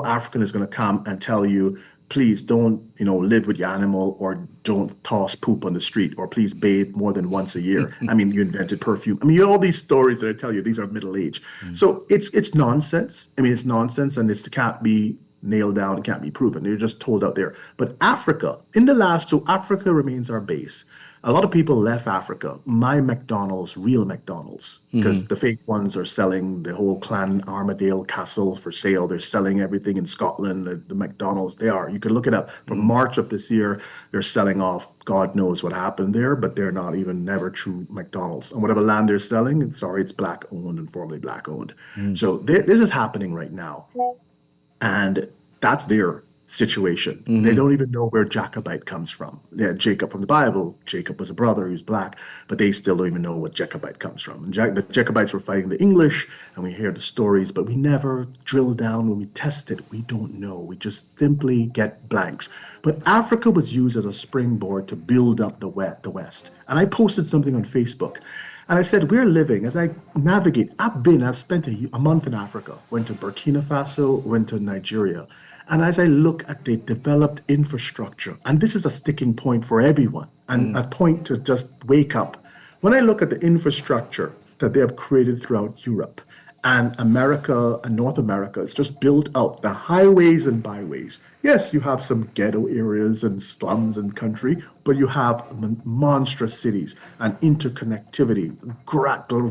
African is going to come and tell you, please don't, live with your animal, or don't toss poop on the street, or please bathe more than once a year. I mean, you invented perfume. I mean, all these stories that I tell you, these are middle age. So it's nonsense. I mean, it's nonsense, and it can't be nailed down, can't be proven. They're just told out there. But Africa, so Africa remains our base. A lot of people left Africa. My McDonald's, real McDonald's, because the fake ones are selling the whole Clan Armadale Castle for sale. They're selling everything in Scotland, the McDonald's. You can look it up. From March of this year, they're selling off. God knows what happened there, but they're not even never true McDonald's. And whatever land they're selling, it's black owned and formerly black owned. So this is happening right now. And that's their situation. They don't even know where Jacobite comes from. They had Jacob from the Bible. Jacob was a brother, he was black, but they still don't even know what Jacobite comes from. And the Jacobites were fighting the English, and we hear the stories, but we never drill down. When we test it, we don't know. We just simply get blanks. But Africa was used as a springboard to build up the West. And I posted something on Facebook. And I said, we're living, as I navigate, I've spent a month in Africa, went to Burkina Faso, went to Nigeria. And as I look at the developed infrastructure, and this is a sticking point for everyone, and a point to just wake up. When I look at the infrastructure that they have created throughout Europe and America and North America, it's just built out the highways and byways. Yes, you have some ghetto areas and slums and country, but you have monstrous cities and interconnectivity,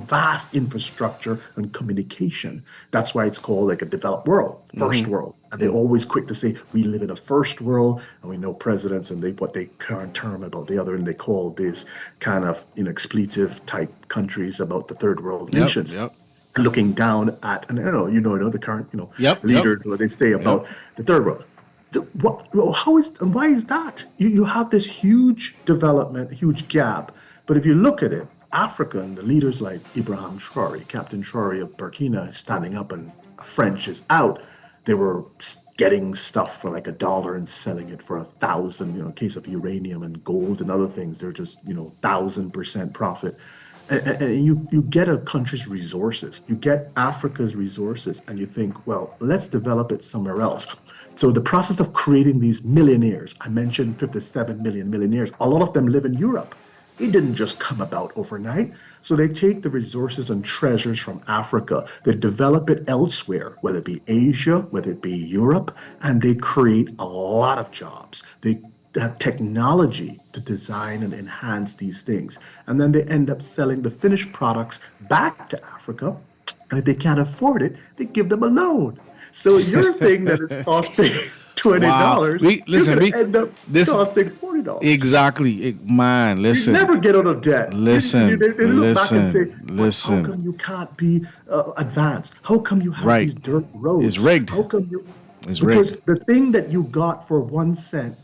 vast infrastructure and communication. That's why it's called like a developed world, first world. And they're always quick to say, we live in a first world, and we know presidents and what they current term about the other, and they call this kind of expletive type countries about the third world nations. Looking down at, and the current, leaders, what they say about the third world. Why is that? You have this huge development, huge gap. But if you look at it, Africa and the leaders like Ibrahim Traore, Captain Traore of Burkina, standing up and French is out. They were getting stuff for like $1 and selling it for 1,000. In case of uranium and gold and other things, they're just 1,000% profit. And you get a country's resources, you get Africa's resources, and you think, well, let's develop it somewhere else. So the process of creating these millionaires, I mentioned 57 million millionaires, a lot of them live in Europe. It didn't just come about overnight. So they take the resources and treasures from Africa, they develop it elsewhere, whether it be Asia, whether it be Europe, and they create a lot of jobs. They have technology to design and enhance these things. And then they end up selling the finished products back to Africa. And if they can't afford it, they give them a loan. So your thing that is costing $20, you end up costing $40. Exactly. Man, listen. You never get out of debt. They look back and say, how come you can't be advanced? How come you have these dirt roads? It's rigged. How come you? It's because rigged. the thing that you got for 1 cent,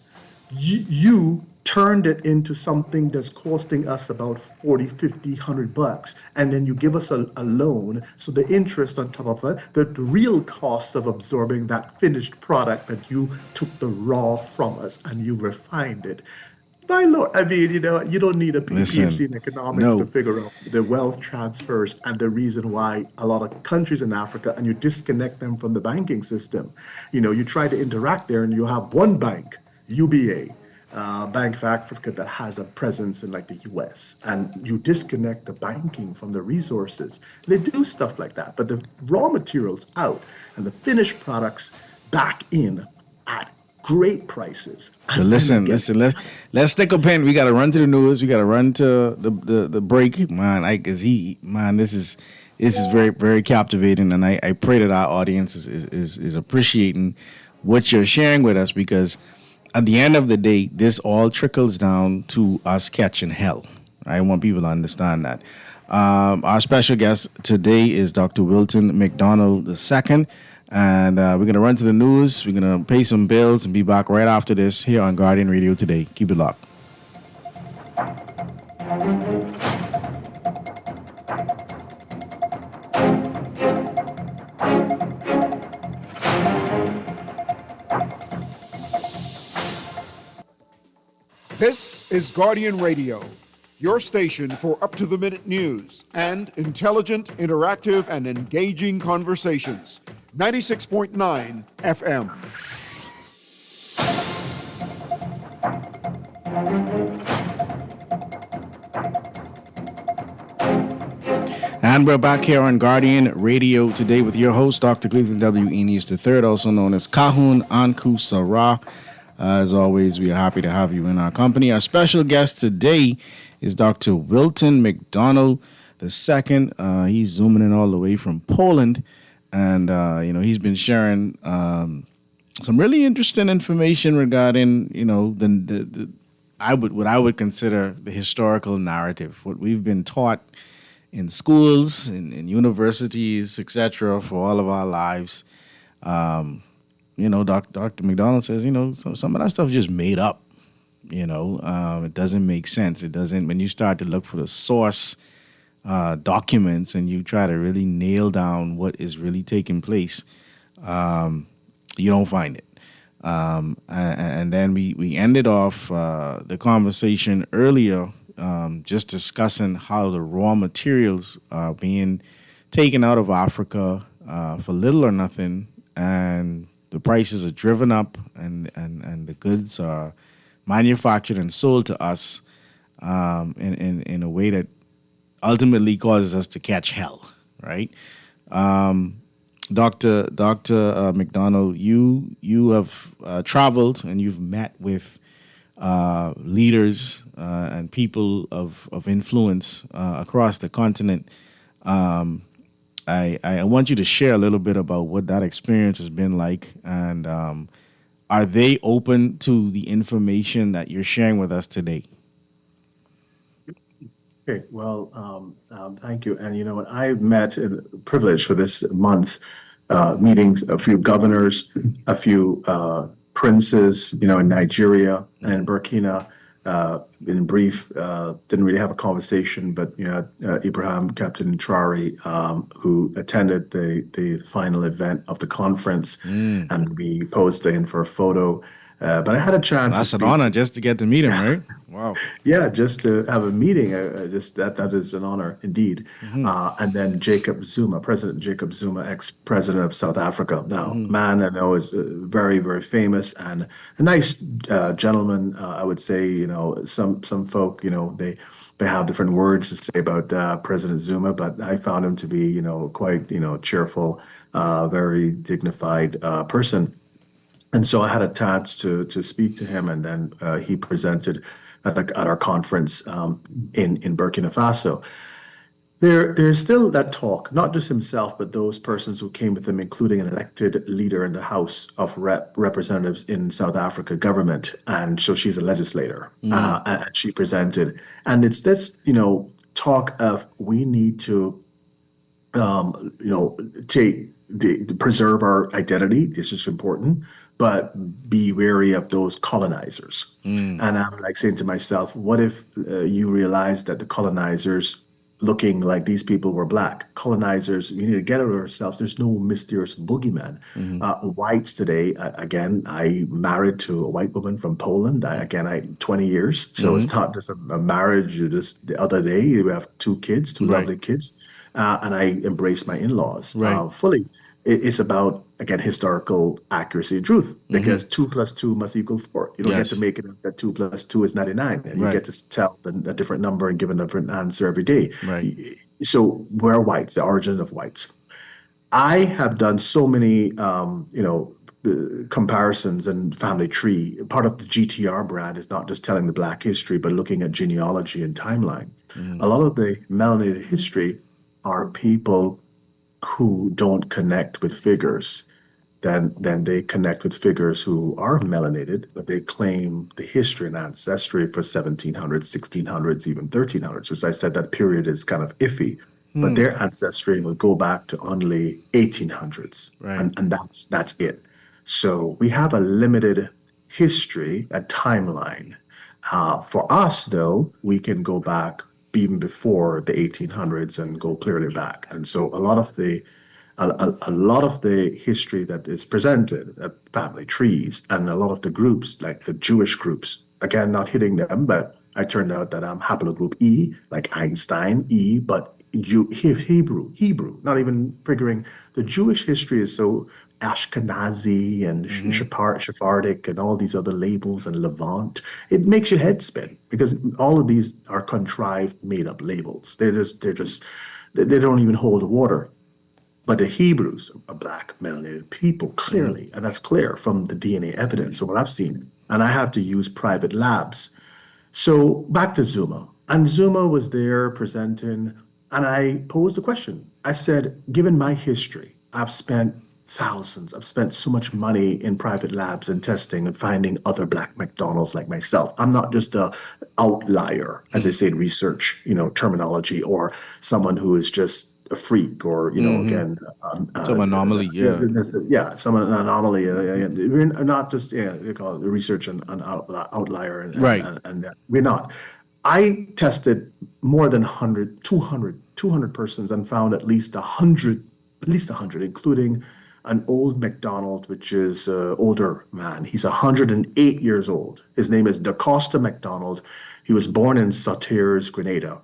you turned it into something that's costing us about 40, 50, $100, and then you give us a loan. So the interest on top of it, the real cost of absorbing that finished product that you took the raw from us and you refined it. My Lord, I mean, you don't need a PhD in economics to figure out the wealth transfers and the reason why a lot of countries in Africa, and you disconnect them from the banking system. You try to interact there and you have one bank, UBA, Bank of Africa, that has a presence in like the US, and you disconnect the banking from the resources. They do stuff like that, but the raw materials out and the finished products back in at great prices. So listen, let's stick a pen. We got to run to the news. We got to run to the break. Man, this is very, very captivating, and I pray that our audience is appreciating what you're sharing with us, because at the end of the day, this all trickles down to us catching hell. I want people to understand that. Our special guest today is Dr. Wilton McDonald II, and we're going to run to the news. We're going to pay some bills and be back right after this here on Guardian Radio Today. Keep it locked. This is Guardian Radio, your station for up-to-the-minute news and intelligent, interactive, and engaging conversations. 96.9 FM. And we're back here on Guardian Radio today with your host, Dr. Cleveland W. Eneas III, also known as Kahun Anku Sarah. As always, we are happy to have you in our company. Our special guest today is Dr. Wilton McDonald II. He's zooming in all the way from Poland, and he's been sharing some really interesting information regarding what I would consider the historical narrative, what we've been taught in schools, in universities, etc., for all of our lives. Dr. McDonald says, some of that stuff is just made up. It doesn't make sense. It doesn't. When you start to look for the source documents and you try to really nail down what is really taking place, you don't find it. And then we ended off the conversation earlier just discussing how the raw materials are being taken out of Africa for little or nothing, and the prices are driven up, and the goods are manufactured and sold to us in a way that ultimately causes us to catch hell, right? Dr. McDonald, you have traveled and you've met with leaders and people of influence across the continent. I want you to share a little bit about what that experience has been like, and are they open to the information that you're sharing with us today? Okay, well, thank you. And I've met, privileged for this month, meetings, a few governors, a few princes, in Nigeria and in Burkina. In brief, didn't really have a conversation, but Ibrahim Captain Traore, who attended the final event of the conference, and we posed to him for a photo. But I had a chance. That's an honor just to get to meet him, right? Wow. Yeah, just to have a meeting. That is an honor indeed. And then Jacob Zuma, President Jacob Zuma, ex-president of South Africa. Now, man I know is very, very famous and a nice gentleman. I would say, some folk, they have different words to say about President Zuma, but I found him to be, quite, cheerful, very dignified person. And so I had a chance to speak to him, and then he presented at our conference in Burkina Faso. There's still that talk, not just himself, but those persons who came with him, including an elected leader in the House of Representatives in South Africa government. And so she's a legislator, and she presented. And it's this, talk of we need to, preserve our identity. This is important, but be wary of those colonizers. And I'm like saying to myself, what if you realize that the colonizers looking like these people were black? Colonizers, we need to get over ourselves. There's no mysterious boogeyman. Whites today, again, I married to a white woman from Poland. I 20 years. So it's not just a marriage. Just the other day, we have two lovely kids. And I embrace my in-laws fully. It's about, again, historical accuracy and truth, because 2 + 2 must equal 4. You don't get to make it that 2 + 2 is 99, and you get to tell a different number and give a different answer every day. So we're whites, the origin of whites. I have done so many, comparisons and family tree. Part of the GTR brand is not just telling the Black history, but looking at genealogy and timeline. A lot of the melanated history are people who don't connect with figures. Then they connect with figures who are melanated, but they claim the history and ancestry for 1700s, 1600s, even 1300s, which I said that period is kind of iffy. But their ancestry will go back to only 1800s, and that's it. So we have a limited history, a timeline. For us, though, we can go back even before the 1800s and go clearly back. And so a lot of the history that is presented, family trees, and a lot of the groups, like the Jewish groups, again, not hitting them, but I turned out that I'm haplogroup E, like Einstein, but Hebrew, not even figuring the Jewish history is so Ashkenazi and Sephardic and all these other labels and Levant. It makes your head spin because all of these are contrived, made up labels. They don't even hold the water. But the Hebrews are black melanated people, clearly, and that's clear from the DNA evidence from what I've seen. And I have to use private labs. So back to Zuma. And Zuma was there presenting, and I posed a question. I said, given my history, I've spent thousands, I've spent so much money in private labs and testing and finding other black McDonald's like myself. I'm not just a outlier, as they say in research, terminology, or someone who is just a freak, or again, some anomaly, some anomaly. We're not just they call it research and outlier, and right, and we're not. I tested more than 200 persons and found at least 100, including an old McDonald, which is an older man. He's 108 years old. His name is DaCosta McDonald. He was born in Sauteurs, Grenada.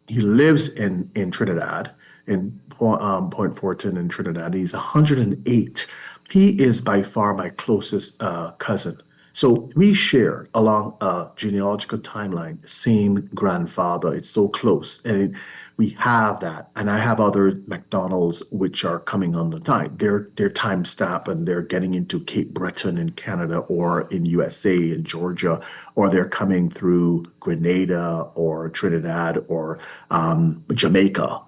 He lives in Trinidad, in Point Fortin in Trinidad. He's 108. He is by far my closest cousin. So we share along a genealogical timeline, same grandfather. It's so close. And we have that. And I have other McDonald's which are coming on the time. They're time stamp and they're getting into Cape Breton in Canada or in USA in Georgia, or they're coming through Grenada or Trinidad or Jamaica,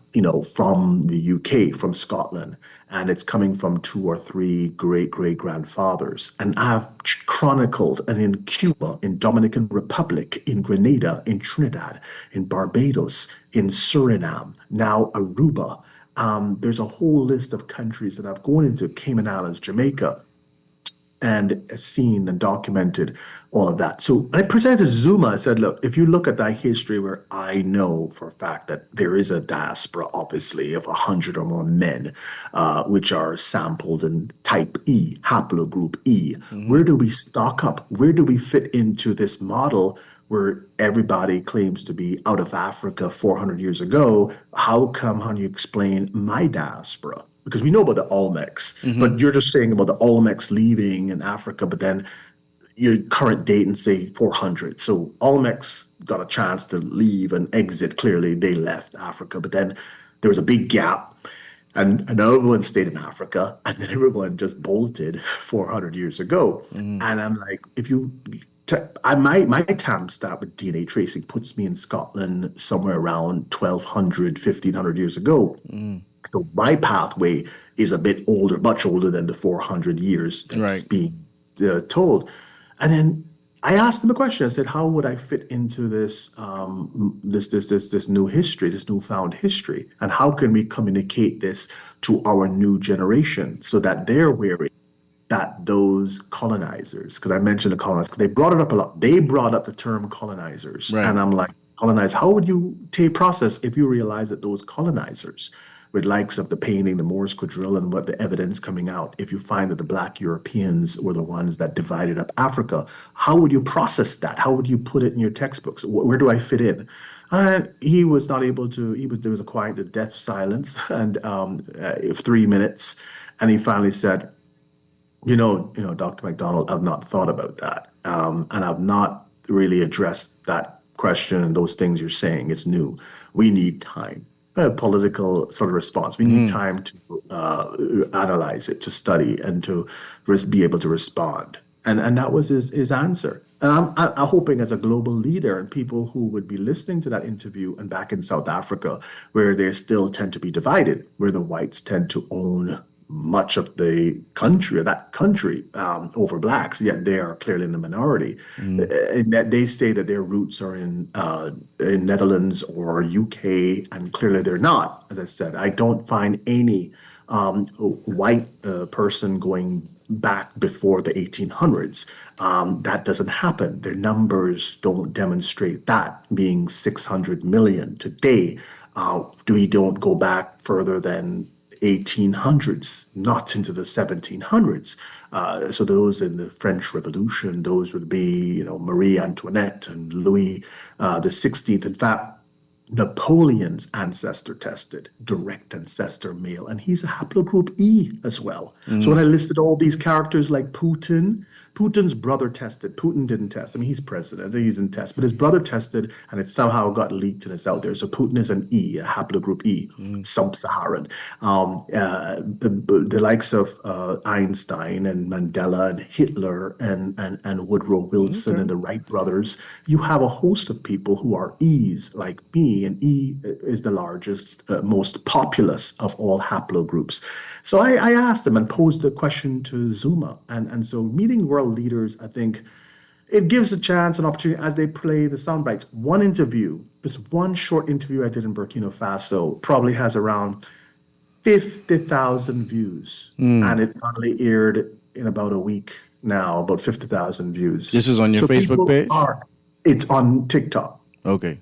from the UK, from Scotland. And it's coming from 2 or 3 great-great-grandfathers. And I've chronicled, and in Cuba, in Dominican Republic, in Grenada, in Trinidad, in Barbados, in Suriname, now Aruba. There's a whole list of countries that I've gone into, Cayman Islands, Jamaica, and seen and documented all of that. So I presented Zuma. I said, look, if you look at that history where I know for a fact that there is a diaspora, obviously, of 100 or more men, which are sampled in type E, haplogroup E, where do we stock up? Where do we fit into this model where everybody claims to be out of Africa 400 years ago? How do you explain my diaspora? Because we know about the Olmecs, but you're just saying about the Olmecs leaving in Africa, but then your current date and say 400. So Olmecs got a chance to leave and exit. Clearly, they left Africa, but then there was a big gap, and everyone stayed in Africa, and then everyone just bolted 400 years ago. And I'm like, my time stamp with DNA tracing puts me in Scotland somewhere around 1200, 1500 years ago. So my pathway is a bit older, much older than the 400 years that's being told. And then I asked them a question. I said, how would I fit into this new history, this newfound history? And how can we communicate this to our new generation so that they're aware that those colonizers, because I mentioned the colonizers, because they brought it up a lot. They brought up the term colonizers. Right. And I'm like, colonize, how would you process if you realize that those colonizers, with likes of the painting, the Moorish quadrille, and what the evidence coming out, if you find that the Black Europeans were the ones that divided up Africa, how would you process that? How would you put it in your textbooks? Where do I fit in? And he was not able to. There was a quiet, death silence, and 3 minutes, and he finally said, Dr. McDonald, I've not thought about that, and I've not really addressed that question and those things you're saying. It's new. We need time. A political sort of response. We need time to analyze it, to study, and to be able to respond. And that was his answer. And I'm hoping as a global leader and people who would be listening to that interview and back in South Africa, where they still tend to be divided, where the whites tend to own much of the country, or that country, over blacks, yet they are clearly in the minority. And that they say that their roots are in Netherlands or UK, and clearly they're not. As I said, I don't find any white person going back before the 1800s. That doesn't happen. Their numbers don't demonstrate that, being 600 million today. We don't go back further than 1800s, not into the 1700s. So those in the French Revolution, those would be, Marie Antoinette and Louis the 16th. In fact, Napoleon's ancestor tested, direct ancestor male, and he's a haplogroup E as well. So when I listed all these characters like Putin's brother tested. Putin didn't test. I mean, he's president, he didn't test, but his brother tested, and it somehow got leaked and it's out there. So Putin is an E, a haplogroup E, sub-Saharan. The likes of Einstein and Mandela and Hitler and Woodrow Wilson and the Wright brothers, you have a host of people who are E's like me, and E is the largest, most populous of all haplogroups. So I asked them and posed the question to Zuma. And so meeting world leaders, I think it gives a chance, an opportunity as they play the sound bites. One interview, this one short interview I did in Burkina Faso probably has around 50,000 views. And it only aired in about a week now, about 50,000 views. This is on your Facebook page? It's on TikTok. Okay.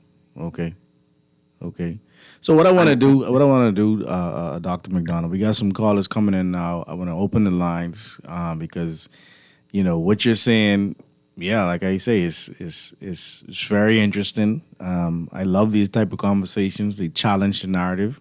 So what I want to do, Dr. McDonald, we got some callers coming in now. I want to open the lines because, what you're saying, like I say, is very interesting. I love these type of conversations. They challenge the narrative.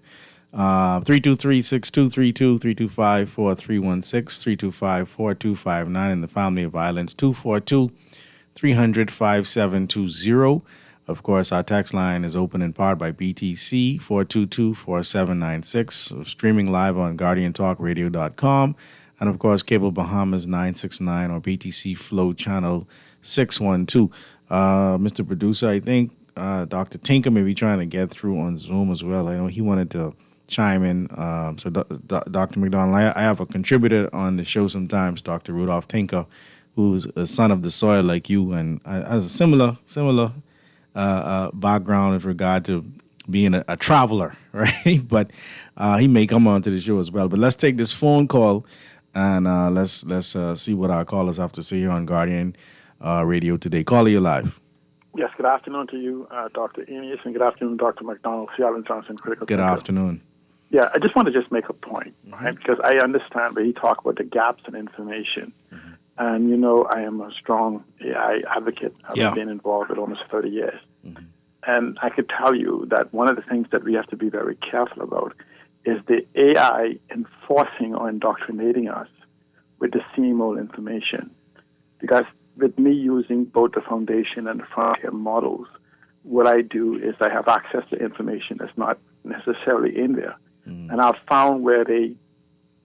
323-6232, 325-4316, 325-4259 in the family of violence, 242-300-5720. Of course, our text line is open in part by BTC 422-4796, streaming live on GuardianTalkRadio.com, and of course, Cable Bahamas 969 or BTC Flow Channel 612. Mr. Producer, I think Dr. Tinker may be trying to get through on Zoom as well. I know he wanted to chime in. So, Dr. McDonald, I have a contributor on the show sometimes, Dr. Rudolph Tinker, who's a son of the soil like you and has a similar background with regard to being a traveler, right? But he may come on to the show as well. But let's take this phone call and let's see what our callers have to say here on Guardian Radio today. Caller, you live. Yes, good afternoon to you, Dr. Enius, and good afternoon, Dr. McDonald, Seattle Johnson, Critical Good Thinker. Afternoon. Yeah, I just want to just make a point, right? Because I understand when you talk about the gaps in information. And, I am a strong AI advocate. I've been involved with almost 30 years. And I could tell you that one of the things that we have to be very careful about is the AI enforcing or indoctrinating us with the same old information. Because with me using both the foundation and the frontier models, what I do is I have access to information that's not necessarily in there. And I've found where they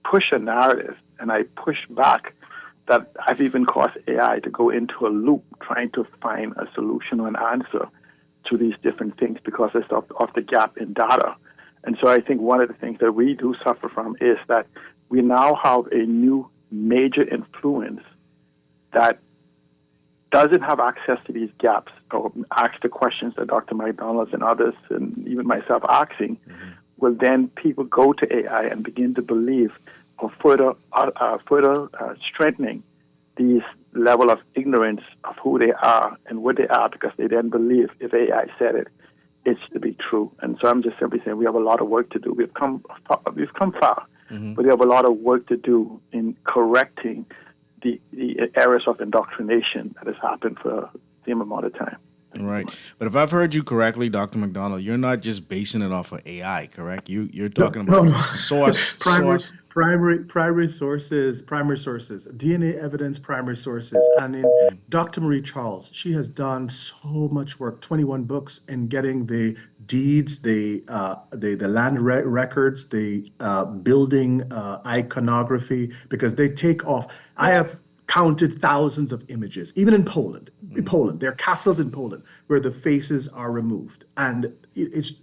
push a narrative and I push back, that I've even caused AI to go into a loop trying to find a solution or an answer to these different things because of the gap in data. And so I think one of the things that we do suffer from is that we now have a new major influence that doesn't have access to these gaps or ask the questions that Dr. McDonald and others and even myself asking, will then people go to AI and begin to believe or further strengthening these level of ignorance of who they are and what they are, because they then believe if AI said it, it's to be true. And so I'm just simply saying we have a lot of work to do. We've come far, but we have a lot of work to do in correcting the errors of indoctrination that has happened for the same amount of time. Right. But if I've heard you correctly, Dr. McDonald, you're not just basing it off of AI, correct? You're talking about source. Primary sources, DNA evidence, primary sources. And in Dr. Marie Charles, she has done so much work, 21 books in getting the deeds, the land records, the building iconography, because they take off. I have counted thousands of images, even in Poland. There are castles in Poland where the faces are removed, and it's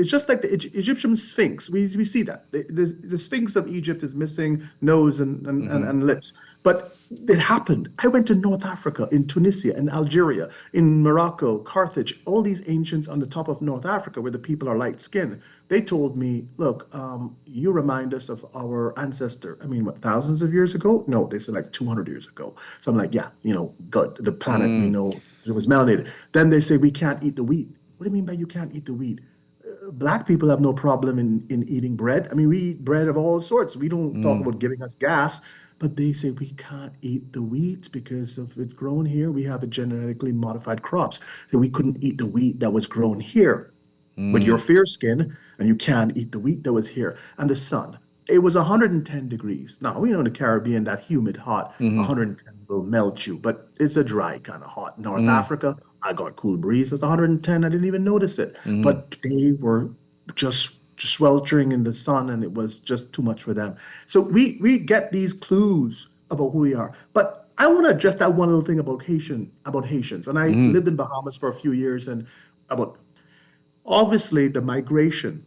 just like the Egyptian Sphinx. We see that the Sphinx of Egypt is missing nose and lips, but it happened. I went to North Africa, in Tunisia, in Algeria, in Morocco, Carthage, all these ancients on the top of North Africa where the people are light skinned. They told me, look, you remind us of our ancestor. I mean, what, thousands of years ago? No, they said like 200 years ago. So I'm like, yeah, good. The planet, we know it was melanated. Then they say we can't eat the wheat. What do you mean by you can't eat the wheat? Black people have no problem in eating bread. I mean, we eat bread of all sorts. We don't talk about giving us gas. But they say we can't eat the wheat because of it grown here. We have a genetically modified crops. So we couldn't eat the wheat that was grown here. But you're fair skinned and you can't eat the wheat that was here. And the sun, it was 110 degrees. Now, we know in the Caribbean, that humid hot, 110 will melt you, but it's a dry kind of hot. North Africa, I got cool breeze. It's 110. I didn't even notice it. But they were just sweltering in the sun, and it was just too much for them. So we get these clues about who we are. But I want to address that one little thing about Haitians. And I lived in Bahamas for a few years, and about obviously the migration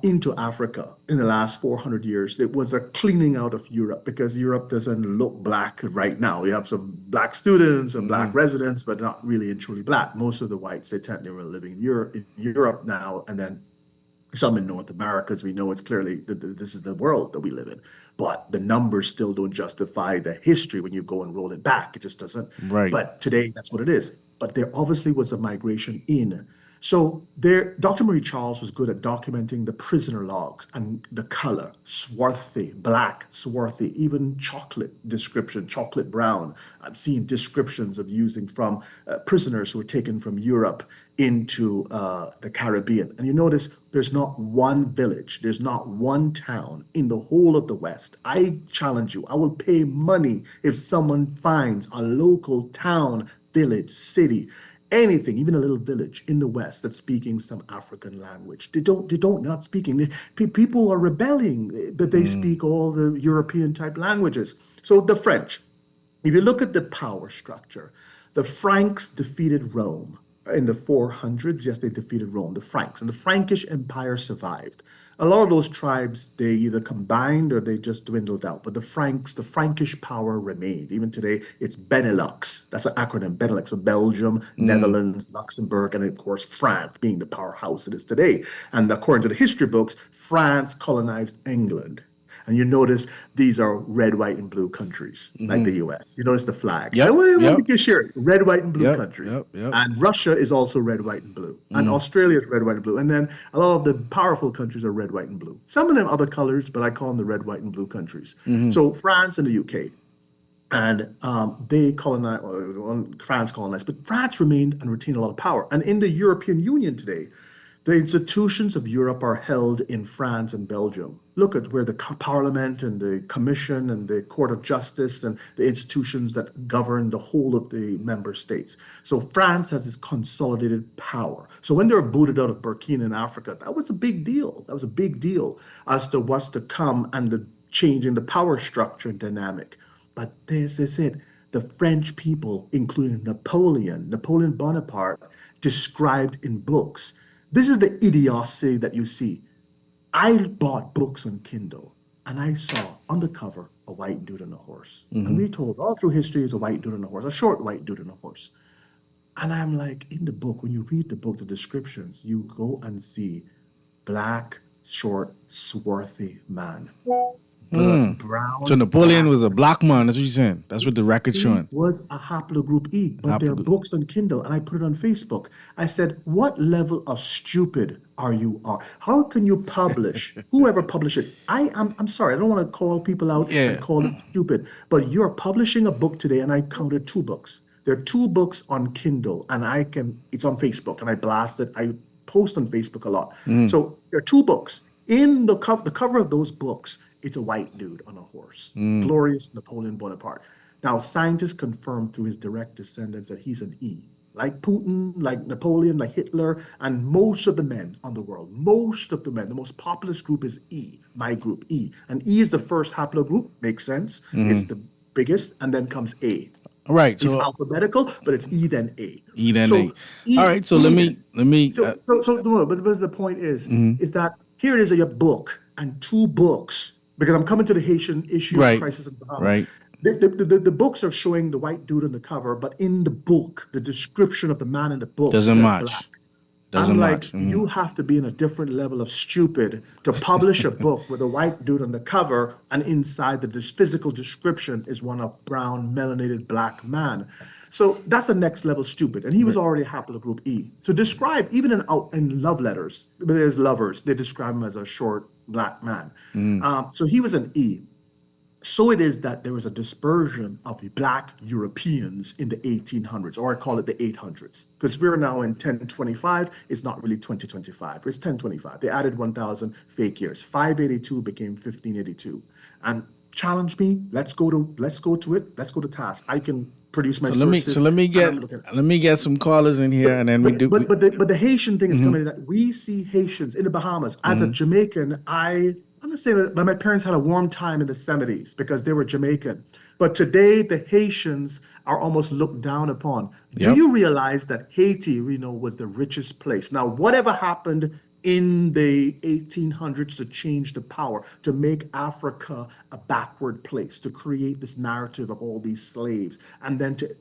into Africa in the last 400 years, it was a cleaning out of Europe, because Europe doesn't look black right now. You have some black students and black residents, but not really and truly black. Most of the whites, they technically were living in Europe now, and then some in North America, as we know, it's clearly this is the world that we live in. But the numbers still don't justify the history when you go and roll it back. It just doesn't. Right. But today, that's what it is. But there obviously was a migration in. So there, Dr. Marie Charles was good at documenting the prisoner logs and the color, swarthy, black, swarthy, even chocolate description, chocolate brown. I've seen descriptions of using from prisoners who were taken from Europe into the Caribbean. And you notice there's not one village, there's not one town in the whole of the West. I challenge you, I will pay money if someone finds a local town, village, city, anything, even a little village in the West that's speaking some African language. They're not speaking. People are rebelling that they speak all the European type languages. So the French, if you look at the power structure, the Franks defeated Rome in the 400s. Yes, they defeated Rome, the Franks, and the Frankish Empire survived. A lot of those tribes, they either combined or they just dwindled out. But the Franks, the Frankish power remained. Even today, it's Benelux. That's an acronym, Benelux, so Belgium, Netherlands, Luxembourg, and of course, France being the powerhouse it is today. And according to the history books, France colonized England. And you notice these are red, white, and blue countries, like the U.S. You notice the flag. Yep, Red, white, and blue Yep, countries. yep, yep. And Russia is also red, white, and blue. And Australia is red, white, and blue. And then a lot of the powerful countries are red, white, and blue. Some of them other colors, but I call them the red, white, and blue countries. So France and the UK. And they colonized, France colonized, but France remained and retained a lot of power. And in the European Union today, the institutions of Europe are held in France and Belgium. Look at where the Parliament and the Commission and the Court of Justice and the institutions that govern the whole of the member states. So France has this consolidated power. So when they were booted out of Burkina in Africa, that was a big deal. That was a big deal as to what's to come and the change in the power structure and dynamic. But this is it. The French people, including Napoleon Bonaparte, described in books. This is the idiocy that you see. I bought books on Kindle, and I saw on the cover a white dude on a horse. And we told all through history is a white dude on a horse, a short white dude on a horse. And I'm like, in the book, when you read the book, the descriptions, you go and see black, short, swarthy man. Brown. So Napoleon was a black man. That's what you're saying. That's what the record's showing. He was a haplogroup E, but there are books on Kindle, and I put it on Facebook. I said, what level of stupid are you? How can you publish? Whoever published it? I'm sorry, I don't want to call people out and call them stupid, but you're publishing a book today, and I counted 2 books. There are 2 books on Kindle, and it's on Facebook, and I blast it. I post on Facebook a lot. So there are 2 books. In the cover of those books, it's a white dude on a horse. Glorious Napoleon Bonaparte. Now, scientists confirm through his direct descendants that he's an E. Like Putin, like Napoleon, like Hitler, and most of the men on the world, most of the men, the most populous group is E, my group, E. And E is the first haplogroup, makes sense. It's the biggest, and then comes A. Right. It's alphabetical, but it's E then A. E then A. All right. So let me. But the point is that here it is, a book and 2 books. Because I'm coming to the Haitian issue of crisis in Bahamas. Right. The books are showing the white dude on the cover, but in the book, the description of the man in the book doesn't says match. Black. Doesn't I'm match. like, you have to be in a different level of stupid to publish a book with a white dude on the cover, and inside the physical description is one of brown, melanated black man. So that's the next level stupid. And he was already haplogroup E. So describe, even in love letters, there's lovers, they describe him as a short black man. So he was an E. So it is that there was a dispersion of the Black Europeans in the 1800s, or I call it the 800s, because we're now in 1025. It's not really 2025. It's 1025. They added 1,000 fake years. 582 became 1582. And challenge me. Let's go to it. Let's go to task. I can produce my sources. Let me get some callers in here, and then we do. But the Haitian thing is coming in that we see Haitians in the Bahamas. As a Jamaican, I'm not saying that my parents had a warm time in the 70s because they were Jamaican. But today, the Haitians are almost looked down upon. Do you realize that Haiti, was the richest place? Now, whatever happened in the 1800s to change the power, to make Africa a backward place, to create this narrative of all these slaves, and then to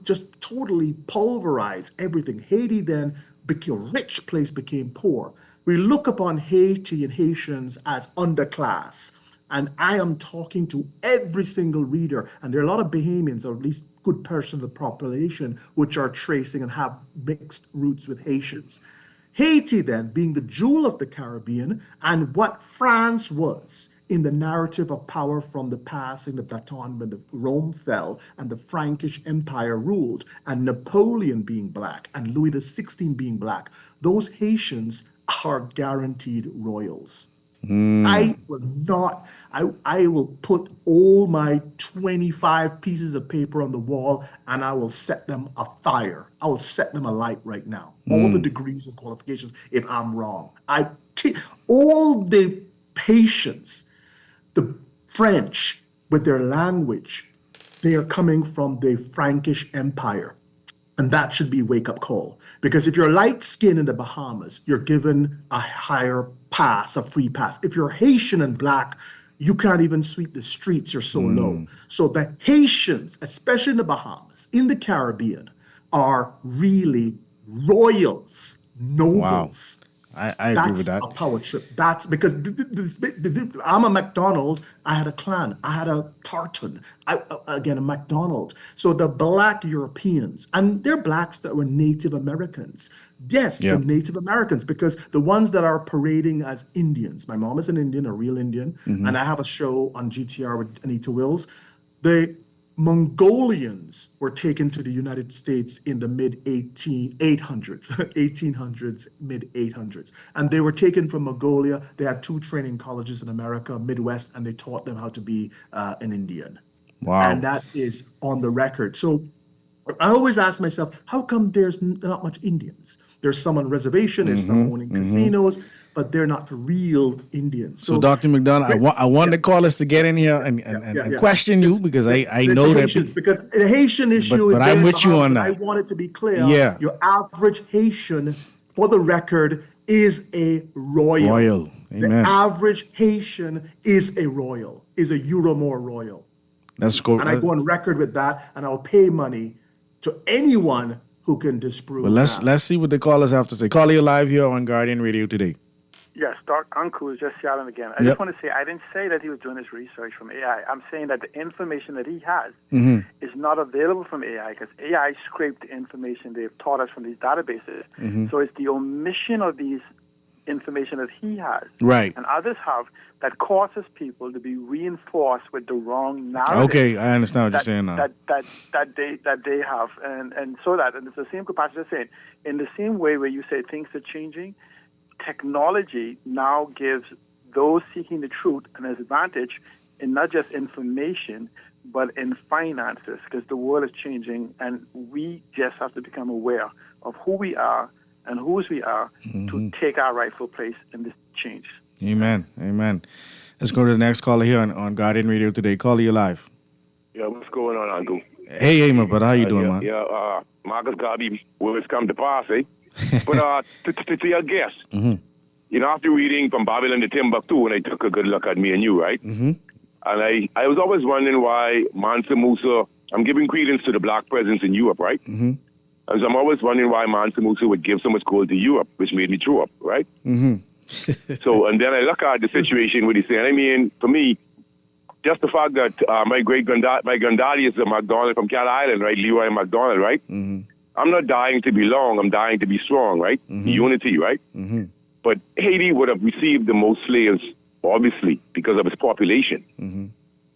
just totally pulverize everything. Haiti then became a rich place, became poor. We look upon Haiti and Haitians as underclass. And I am talking to every single reader, and there are a lot of Bahamians, or at least good portion of the population, which are tracing and have mixed roots with Haitians. Haiti then being the jewel of the Caribbean, and what France was in the narrative of power from the passing the baton when Rome fell and the Frankish Empire ruled, and Napoleon being Black and Louis XVI being Black, those Haitians are guaranteed royals. I will put all my 25 pieces of paper on the wall and I will set them afire. I will set them alight right now. All the degrees and qualifications if I'm wrong. All the Haitians, the French with their language, they are coming from the Frankish Empire. And that should be a wake-up call. Because if you're light skinned in the Bahamas, you're given a higher pass, a free pass. If you're Haitian and Black, you can't even sweep the streets, you're so low. So the Haitians, especially in the Bahamas, in the Caribbean, are really royals, nobles. Wow. I agree with that. That's a power trip. That's because I'm a McDonald. I had a clan. I had a Tartan. Again, a McDonald. So the Black Europeans, and they're Blacks that were Native Americans. Yes, the Native Americans, because the ones that are parading as Indians. My mom is an Indian, a real Indian, and I have a show on GTR with Anita Wills. The Mongolians were taken to the United States in the mid-1800s, mid-800s. And they were taken from Mongolia. They had 2 training colleges in America, Midwest, and they taught them how to be an Indian. Wow. And that is on the record. So I always ask myself, how come there's not much Indians? There's some on reservation, there's some owning casinos, but they're not real Indians. So Dr. McDonald, I want the callers to get in here and question you, because I know that. Because the Haitian issue is. But I'm with you on that. I want it to be clear. Your average Haitian, for the record, is a royal. Amen. The average Haitian is a royal, is a Euromore royal. That's cool. And I go on record with that, and I'll pay money to anyone who can disprove that. Let's see what the callers have to say. Caller, you're live here on Guardian Radio today. Yes, Doc Uncle is just yelling again. I just want to say, I didn't say that he was doing his research from AI. I'm saying that the information that he has is not available from AI, because AI scraped the information they've taught us from these databases. So it's the omission of these information that he has and others have that causes people to be reinforced with the wrong narrative. Okay, I understand what you're saying now. That they have, and so that, and it's the same capacity as saying, in the same way where you say things are changing, technology now gives those seeking the truth an advantage in not just information, but in finances, because the world is changing, and we just have to become aware of who we are and whose we are to take our rightful place in this change. Amen. Amen. Let's go to the next caller here on Guardian Radio today. Caller, you live. Yeah, what's going on, Uncle? Hey, my brother. How you doing, man? Yeah, Marcus Garvey, words come to pass, eh? But to your guest, after reading From Babylon to Timbuktu, and I took a good look at me and you, right? And I was always wondering why Mansa Musa, I'm giving credence to the Black presence in Europe, right? And so I'm always wondering why Mansa Musa would give so much gold to Europe, which made me throw up, right? So, and then I look at the situation with he's saying, I mean, for me, just the fact that my granddaddy is a MacDonald from Cat Island, right? Leroy MacDonald, right? I'm not dying to be long, I'm dying to be strong, right? Unity, right? But Haiti would have received the most slaves, obviously, because of its population.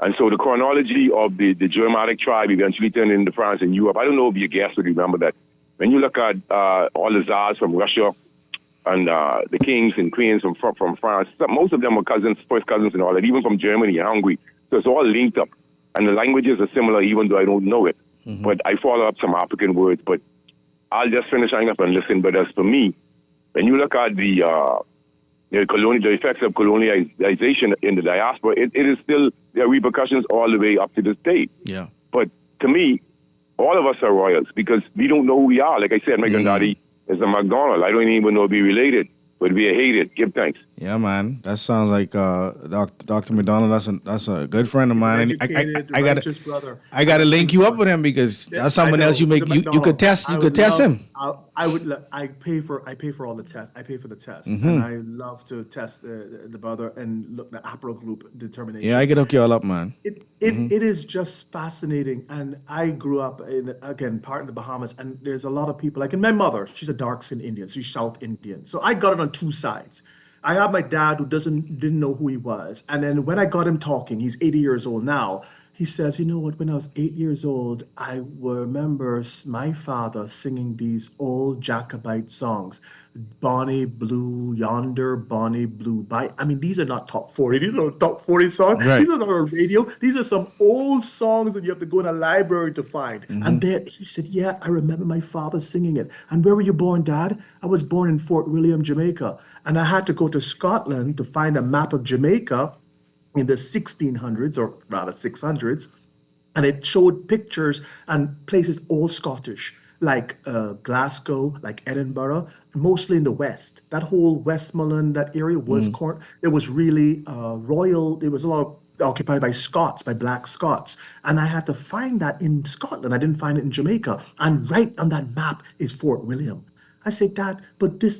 And so the chronology of the Germanic tribe eventually turned into France and Europe. I don't know if your guests would remember that. When you look at all the czars from Russia and the kings and queens from France, most of them were cousins, first cousins and all that, even from Germany and Hungary. So it's all linked up. And the languages are similar, even though I don't know it. Mm-hmm. But I follow up some African words. But I'll just finish hanging up and listen. But as for me, when you look at the effects of colonialization in the diaspora, it is still, there are repercussions all the way up to this day. Yeah. But to me, all of us are royals because we don't know who we are. Like I said, my granddaddy is a McDonald. I don't even know if we're related, but we are hated. Give thanks. Yeah, man. That sounds like Dr. McDonald. That's a good friend of mine. I gotta link you up with him because that's someone else you could test. You could test him. I pay for all the tests. I pay for the tests, and I love to test the brother and look the APRO group determination. Yeah, I can hook you all up, man. It is just fascinating, and I grew up in part in the Bahamas, and there's a lot of people like, and my mother, she's a dark-skinned Indian, she's South Indian, so I got it on two sides. I have my dad who didn't know who he was, and then when I got him talking, he's 80 years old now. He says, you know what, when I was 8 years old, I remember my father singing these old Jacobite songs. Bonnie Blue, Yonder, Bonnie Blue. I mean, these are not top 40. These are not top 40 songs. Right. These are not on radio. These are some old songs that you have to go in a library to find. Mm-hmm. And there, he said, yeah, I remember my father singing it. And where were you born, Dad? I was born in Fort William, Jamaica. And I had to go to Scotland to find a map of Jamaica in the 1600s, or rather 600s, and it showed pictures and places all Scottish, like Glasgow, like Edinburgh, mostly in the west. That whole Westmoreland, that area was it was really royal. There was a lot of occupied by Scots, by black Scots. And I had to find that in Scotland. I didn't find it in Jamaica. And right on that map is Fort William. I said, Dad, but you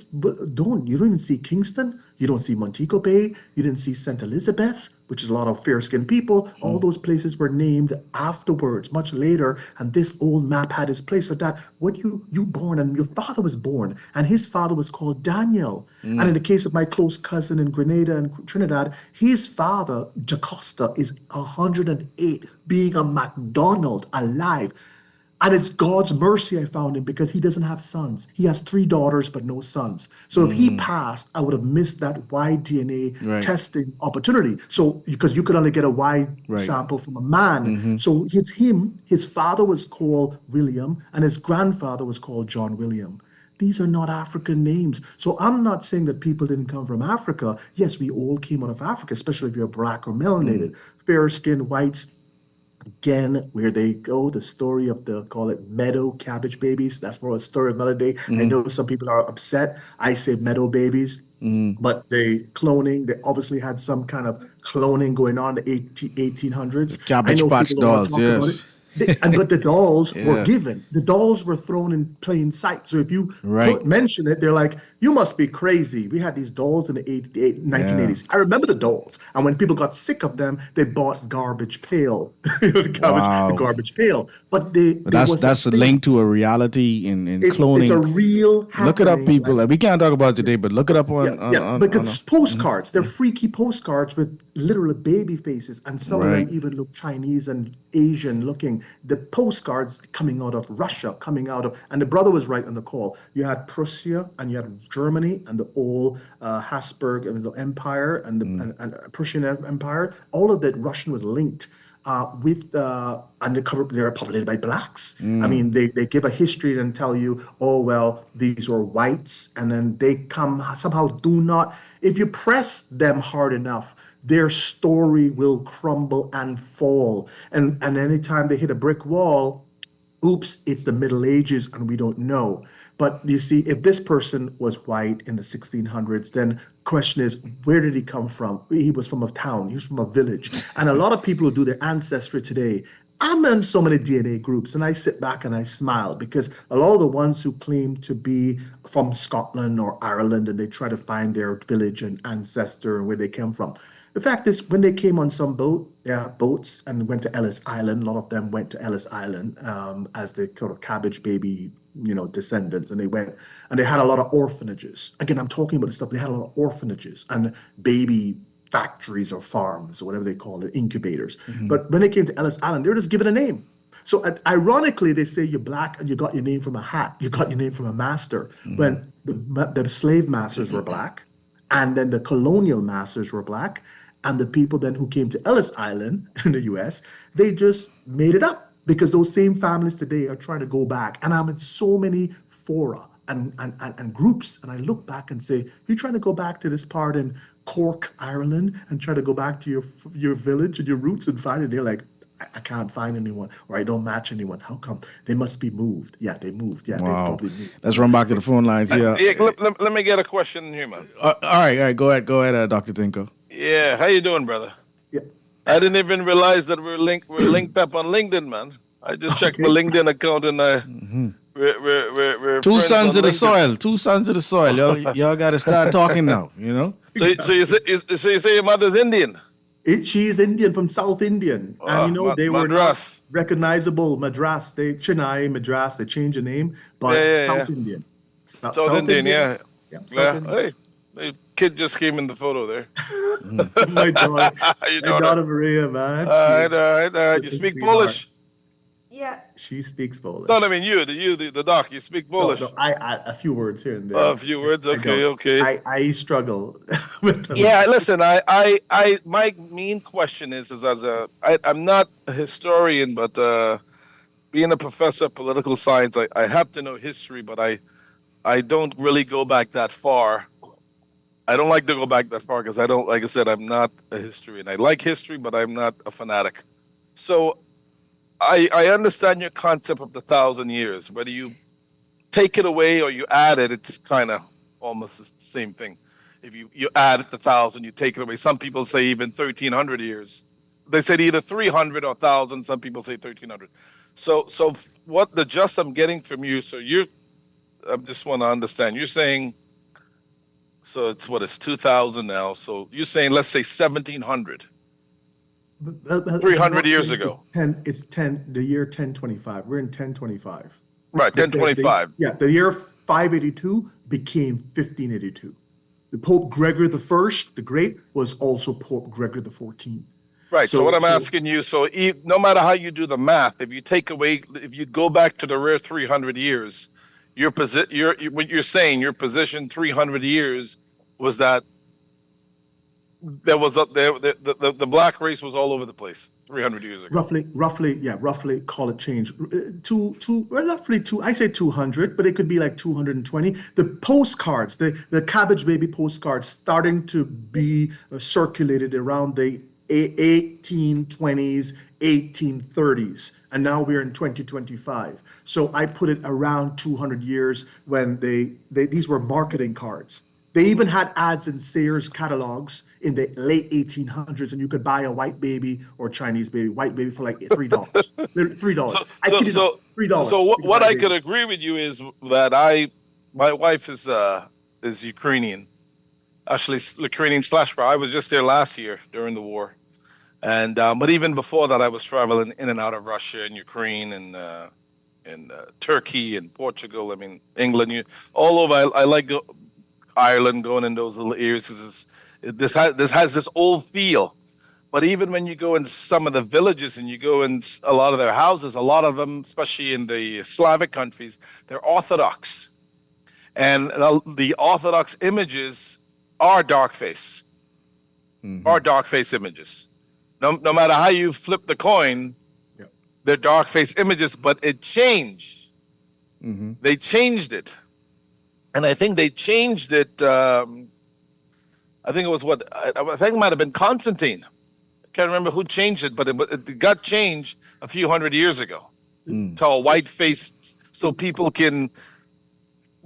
don't even see Kingston. You don't see Montego Bay. You didn't see St. Elizabeth, which is a lot of fair-skinned people. All those places were named afterwards, much later, and this old map had its place. So, Dad, what you born, and your father was born, and his father was called Daniel. And in the case of my close cousin in Grenada and Trinidad, his father, Jacosta, is 108, being a MacDonald alive. And it's God's mercy I found him because he doesn't have sons. He has 3 daughters, but no sons. So if he passed, I would have missed that Y DNA testing opportunity. So because you could only get a Y sample from a man. So it's him. His father was called William, and his grandfather was called John William. These are not African names. So I'm not saying that people didn't come from Africa. Yes, we all came out of Africa, especially if you're black or melanated. Fair-skinned whites. Again, where they go, the story of call it meadow cabbage babies. That's more a story of another day. I know some people are upset. I say meadow babies, but they obviously had some kind of cloning going on in the 1800s. Cabbage patch dolls, yes. But the dolls were given. The dolls were thrown in plain sight. So if you mention it, they're like, you must be crazy. We had these dolls in the 1980s. I remember the dolls. And when people got sick of them, they bought Garbage Pail. The Garbage Pail. But that's a link to a reality in cloning. It's a real happening. Look it up, people. We can't talk about it today, but look it up on because postcards. They're freaky postcards with literal baby faces. And some of them even look Chinese and Asian looking. The postcards coming out of Russia, and the brother was right on the call. You had Prussia and you had Germany and the old Habsburg Empire and the Prussian Empire. All of that Russian was linked with and they're populated by blacks. I mean, they give a history and tell you, oh well, these were whites, and then they somehow if you press them hard enough, their story will crumble and fall. And anytime they hit a brick wall, oops, it's the Middle Ages and we don't know. But you see, if this person was white in the 1600s, then question is, where did he come from? He was from a town, he was from a village. And a lot of people who do their ancestry today, I'm in so many DNA groups and I sit back and I smile because a lot of the ones who claim to be from Scotland or Ireland and they try to find their village and ancestor and where they came from. The fact is, when they came on some boats and went to Ellis Island, a lot of them went to Ellis Island as the kind of cabbage baby, descendants, and they went and they had a lot of orphanages. Again, I'm talking about the stuff. They had a lot of orphanages and baby factories or farms or whatever they call it, incubators. But when they came to Ellis Island, they were just given a name. So ironically, they say you're black and you got your name from a hat. You got your name from a master. When the slave masters were black, and then the colonial masters were black, and the people then who came to Ellis Island in the U.S., they just made it up because those same families today are trying to go back. And I'm in so many fora and groups, and I look back and say, you're trying to go back to this part in Cork, Ireland, and try to go back to your village and your roots and find it. They're like, I can't find anyone, or I don't match anyone. How come? They must be moved. Yeah, they moved. Yeah, they probably moved. Let's run back to the phone lines here. Let me get a question in here, man. All right. Go ahead, Dr. Tinko. Yeah, how you doing, brother? Yeah. I didn't even realize that we're linked up on LinkedIn, man. I just checked my LinkedIn account and we're Two friends sons on of the LinkedIn. soil. Two sons of the soil. Y'all got to start talking now. So you say your mother's Indian? She is Indian, from South Indian, and they were not Madras. recognizable. Chennai, Madras, they changed the name, but South Indian. South Indian, yeah. South Indian. Hey, the kid just came in the photo there. My daughter, Your my daughter. daughter Maria, man. All right. You She's a speak sweetheart. Polish? Yeah. She speaks Polish. No, I mean the doc. You speak Polish. No, I a few words here and there. A few words. I don't. Okay. I struggle with them. Yeah, listen. My main question is I'm not a historian, but being a professor of political science, I have to know history, but I don't really go back that far. I don't like to go back that far because like I said, I'm not a historian. I like history, but I'm not a fanatic. So I understand your concept of the 1,000 years. Whether you take it away or you add it, it's kind of almost the same thing. If you add it to 1,000, you take it away. Some people say even 1,300 years. They said either 300 or 1,000. Some people say 1,300. So what the gist I'm getting from you, I just want to understand. You're saying, so it's 2,000 now. So you're saying, let's say 1,700. 300 years ago. The year 1025. We're in 1025. Right, 1025. The year 582 became 1582. The Pope Gregory the First, the Great, was also Pope Gregory the 14th. Right. So what I'm asking you, no matter how you do the math, if you go back to the rare 300 years, what you're saying, your position 300 years was that there was the black race was all over the place 300 years ago. Roughly call it change. I say 200, but it could be like 220. The postcards, the Cabbage Baby postcards starting to be circulated around the 1820s, 1830s, and now we're in 2025. So I put it around 200 years when these were marketing cards. They even had ads in Sears catalogs in the late 1800s, and you could buy a white baby or Chinese baby, white baby for like $3. $3. I kid you not, $3. So what I could agree with you is that my wife is Ukrainian, actually Ukrainian / I was just there last year during the war, and but even before that, I was traveling in and out of Russia and Ukraine and Turkey and Portugal. I mean England, all over. I like Ireland, going in those little areas. This has this old feel. But even when you go in some of the villages and you go in a lot of their houses, a lot of them, especially in the Slavic countries, they're Orthodox. And the Orthodox images are dark face. Are dark face images. No matter how you flip the coin, they're dark face images, but it changed. They changed it. And I think they changed it. I think it was I think it might have been Constantine. I can't remember who changed it, but it got changed a few hundred years ago to a white face, so people can,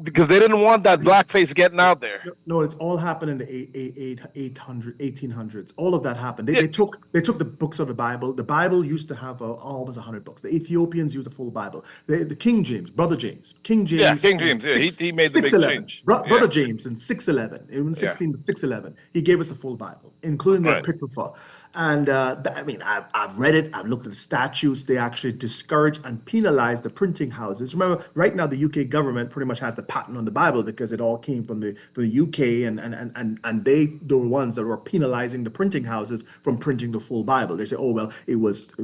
because they didn't want that black face getting out there. No, it's all happened in the 1800s. All of that happened. They took the books of the Bible. The Bible used to have almost 100 books. The Ethiopians used a full Bible. The King James, Brother James. King James. Yeah, King James. He made the big change. Brother James in 611. In 611. He gave us a full Bible, including the Apocrypha. And I've read it. I've looked at the statutes. They actually discourage and penalize the printing houses. Remember, right now the UK government pretty much has the patent on the Bible because it all came from the UK, and they were ones that were penalizing the printing houses from printing the full Bible. They say, oh well, it was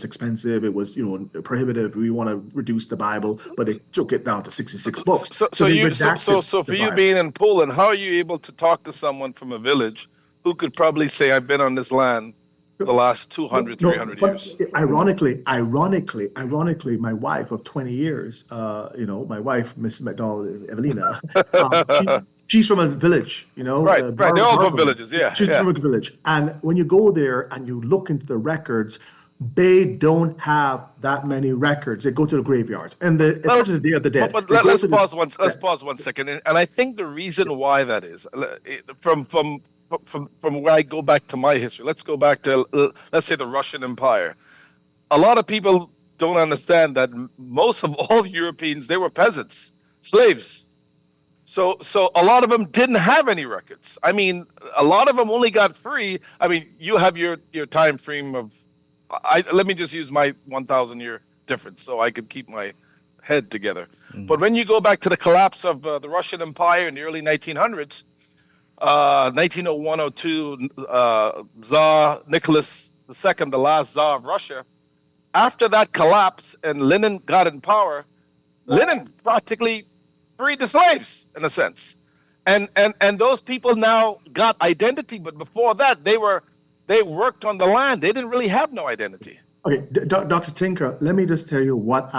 expensive. It was prohibitive. We want to reduce the Bible, but they took it down to 66 books. So for you being in Poland, how are you able to talk to someone from a village who could probably say, I've been on this land the last 200, 300 years? Ironically, my wife of 20 years, my wife, Mrs. McDonald, Evelina, she's from a village, Right, they're all from villages, yeah. She's from a village. And when you go there and you look into the records, they don't have that many records. They go to the graveyards, and especially the Day of the Dead. But let's pause one second, and I think the reason why that is from where I go back to my history. Let's go back to let's say the Russian Empire. A lot of people don't understand that most of all Europeans, they were peasants, slaves. So a lot of them didn't have any records. I mean, a lot of them only got free. I mean, you have your time frame of. Let me just use my 1,000-year difference so I could keep my head together. But when you go back to the collapse of the Russian Empire in the early 1900s, 1901-02, Tsar Nicholas II, the last Tsar of Russia, after that collapse and Lenin got in power, Lenin practically freed the slaves in a sense. And those people now got identity, but before that they worked on the land. They didn't really have no identity. Okay, Dr. Tinker, let me just tell you what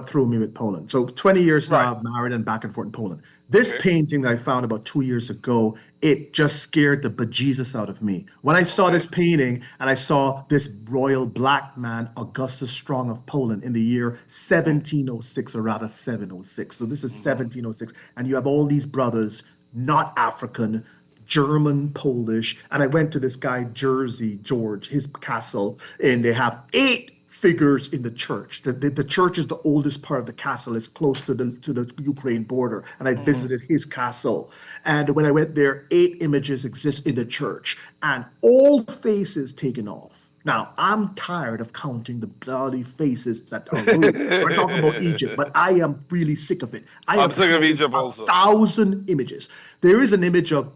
threw me with Poland. So 20 years now, I've married and back and forth in Poland. This painting that I found about 2 years ago, it just scared the bejesus out of me. When I saw this painting and I saw this royal black man, Augustus Strong of Poland, in the year 1706, or rather 706. So this is 1706. And you have all these brothers, not African, German, Polish, and I went to this guy, Jersey George, his castle, and they have 8 figures in the church. The church is the oldest part of the castle. It's close to the Ukraine border, and I visited his castle. And when I went there, 8 images exist in the church, and all faces taken off. Now, I'm tired of counting the bloody faces that are rude. We're talking about Egypt, but I am really sick of it. I'm sick of Egypt also. 1,000 images. There is an image of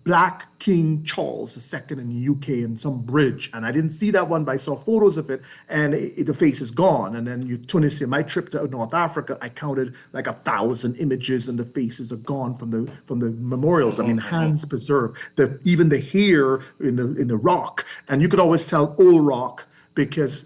Black King Charles II in the UK in some bridge, and I didn't see that one, but I saw photos of it, and the face is gone. And then Tunisia, my trip to North Africa, I counted like 1,000 images, and the faces are gone from the memorials. I mean, hands preserved. Even the hair in the rock, and you could always tell old rock because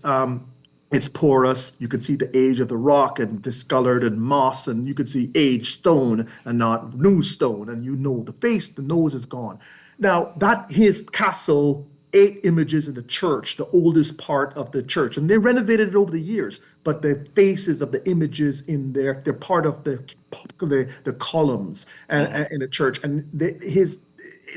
it's porous. You could see the age of the rock and discolored and moss, and you could see aged stone and not new stone. And the face, the nose is gone. Now, his castle, 8 images in the church, the oldest part of the church. And they renovated it over the years, but the faces of the images in there, they're part of the columns and in the church. And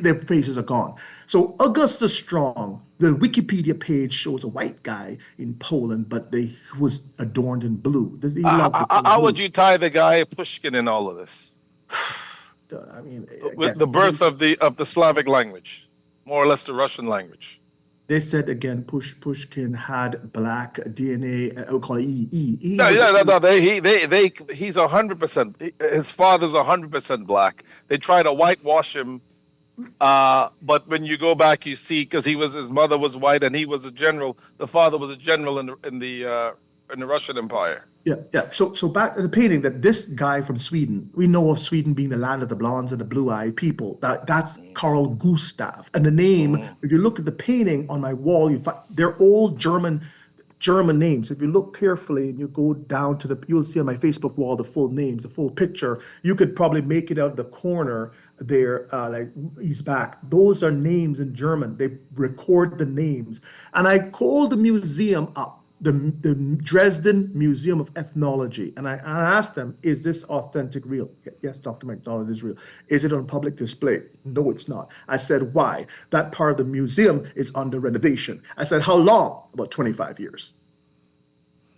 their faces are gone. So Augustus Strong, the Wikipedia page shows a white guy in Poland, but he was adorned in blue. How would you tie the guy Pushkin in all of this? I mean, with the birth of the Slavic language, more or less the Russian language. They said again, Pushkin had black DNA. I would call it E. He's 100%. His father's 100% black. They try to whitewash him. But when you go back, you see, because his mother was white and he was a general. The father was a general in the Russian Empire. Yeah. So back in the painting, that this guy from Sweden, we know of Sweden being the land of the blondes and the blue-eyed people. That's Carl Gustav, and the name. If you look at the painting on my wall, they're all German names. If you look carefully and you go down to you'll see on my Facebook wall the full names, the full picture. You could probably make it out the corner there, like he's back. Those are names in German. They record the names. And I called the museum up, the Dresden Museum of Ethnology, and I asked them, is this authentic real? Yes, Dr. McDonald, is real. Is it on public display? No, it's not. I said, why? That part of the museum is under renovation. I said, how long? About 25 years.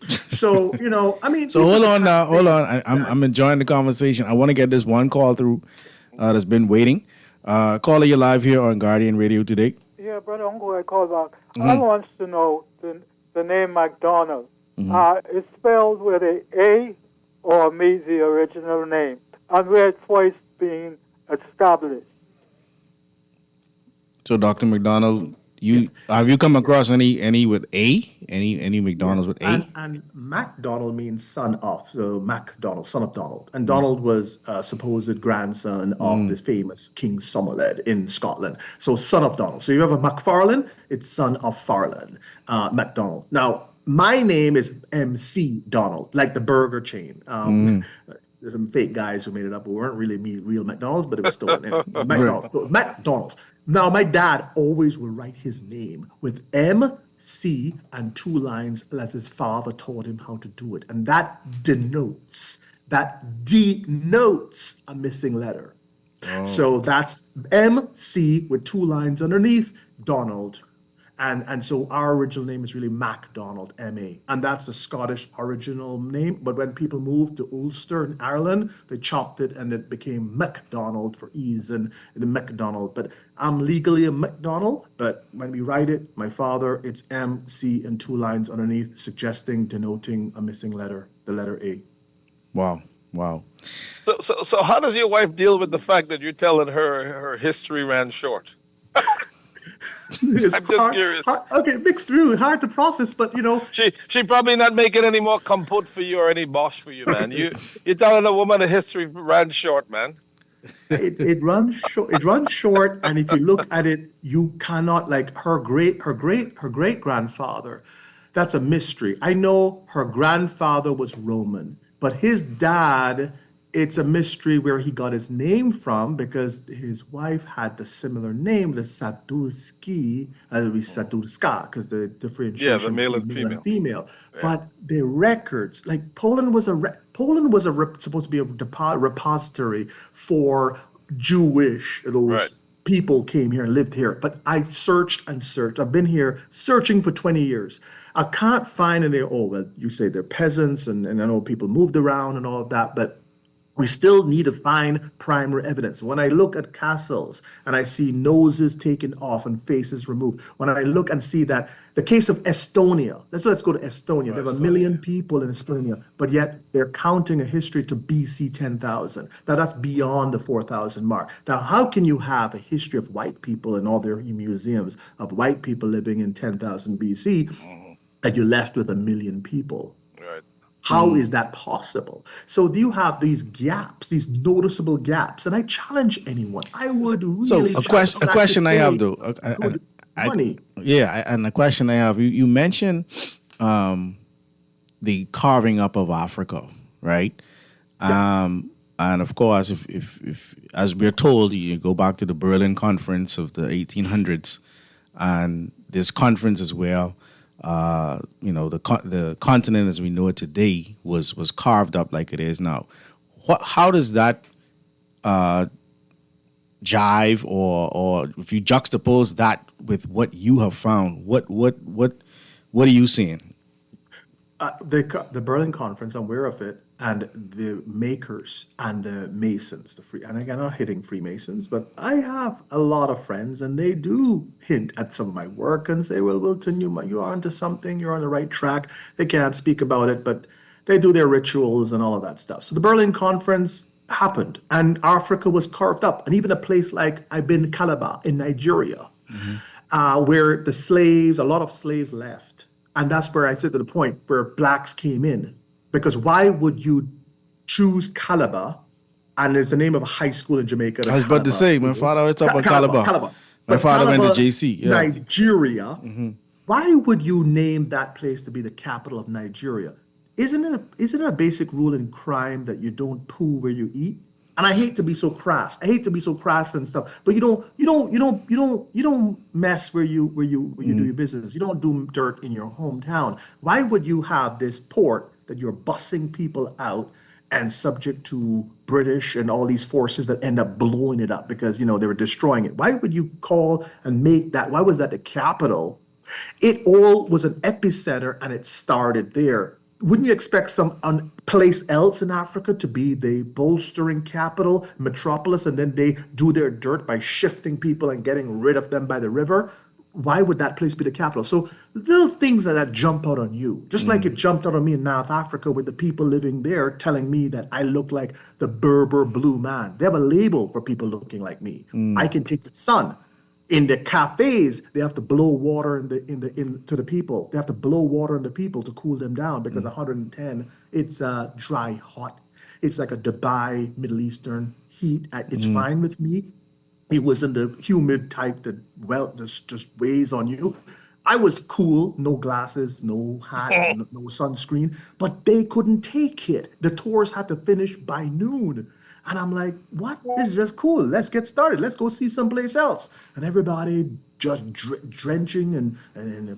So, I mean. So hold on. I'm enjoying the conversation. I want to get this one call through that's been waiting. Caller, you're live here on Guardian Radio today. Yeah, Brother Uncle, I call back. I want to know the name McDonald. It's spelled with A or me, the original name, and where it's first being established. So, Dr. McDonald, have you come across any with A? Any McDonald's with A? And MacDonald means son of, so MacDonald, son of Donald. And Donald was a supposed grandson of the famous King Somerled in Scotland. So son of Donald. So you have a MacFarlane, it's son of Farland, MacDonald. Now, my name is MC Donald, like the burger chain. There's some fake guys who made it up who weren't really real McDonald's, but it was still McDonald's. So, McDonald's. Now, my dad always would write his name with MC and 2 lines as his father taught him how to do it. And that denotes a missing letter. So that's MC with 2 lines underneath, Donald. And so our original name is really MacDonald, M-A. And that's the Scottish original name. But when people moved to Ulster in Ireland, they chopped it and it became MacDonald for ease and the MacDonald. But I'm legally a MacDonald. But when we write it, my father, it's M-C and 2 lines underneath, denoting a missing letter, the letter A. Wow. So how does your wife deal with the fact that you're telling her history ran short? I'm just curious. Okay, mixed through, hard to process, but she probably not making any more compote for you or any bosh for you, man. You're telling a woman the history ran short, man. It runs short. It runs short, and if you look at it, you cannot, like her great grandfather. That's a mystery. I know her grandfather was Roman, but his dad. It's a mystery where he got his name from because his wife had the similar name, the Sadurski, Sadurska, because the differentiation the male and between female. Yeah. But the records, like Poland was supposed to be a repository for Jewish people came here and lived here. But I've searched and searched. I've been here searching for 20 years. I can't find any. Oh well, you say they're peasants, and I know people moved around and all of that, but we still need to find primary evidence. When I look at castles and I see noses taken off and faces removed, when I look and see that the case of Estonia, let's go to Estonia. There are 1 million people in Estonia, but yet they're counting a history to BC 10,000. Now that's beyond the 4,000 mark. Now, how can you have a history of white people in all their museums of white people living in 10,000 BC and you're left with 1 million people? How is that possible? So do you have these gaps, these noticeable gaps? And I challenge anyone. I would really. So a question I have though. And a question I have. You mentioned the carving up of Africa, right? Yeah. And of course, if as we're told, you go back to the Berlin Conference of the 1800s, and this conference as well. The continent as we know it today was carved up like it is now. How does that jive, or if you juxtapose that with what you have found, what are you seeing? The Berlin Conference, I'm aware of it, and the makers and the Masons, and again, I'm not hitting Freemasons, but I have a lot of friends, and they do hint at some of my work and say, well, Wilton, you're onto something, you're on the right track. They can't speak about it, but they do their rituals and all of that stuff. So the Berlin Conference happened, and Africa was carved up, and even a place like I've been Calabar in Nigeria, where a lot of slaves left. And that's where I said to the point where blacks came in. Because why would you choose Calabar? And it's the name of a high school in Jamaica. I was about to say, my father always talked about Calabar. My father went to JC. Yeah. Nigeria. Why would you name that place to be the capital of Nigeria? Isn't it a basic rule in crime that you don't poo where you eat? And I hate to be so crass. And stuff. But you don't mess where you do your business. You don't do dirt in your hometown. Why would you have this port that you're bussing people out and subject to British and all these forces that end up blowing it up because they were destroying it? Why would you call and make that? Why was that the capital? It all was an epicenter, and it started there. Wouldn't you expect some place else in Africa to be the bolstering capital, metropolis, and then they do their dirt by shifting people and getting rid of them by the river? why would that place be the capital? So little things that jump out on you, just like it jumped out on me in North Africa with the people living there telling me that I look like the Berber blue man. They have a label for people looking like me. I can take the sun. In the cafes, they have to blow water to the people. They have to blow water on the people to cool them down because 110, it's dry, hot. It's like a Dubai, Middle Eastern heat. It's fine with me. It wasn't the humid type that just weighs on you. I was cool, no glasses, no hat, no sunscreen, but they couldn't take it. The tours had to finish by noon. And I'm like, what? This is just cool. Let's get started. Let's go see someplace else. And everybody just drenching and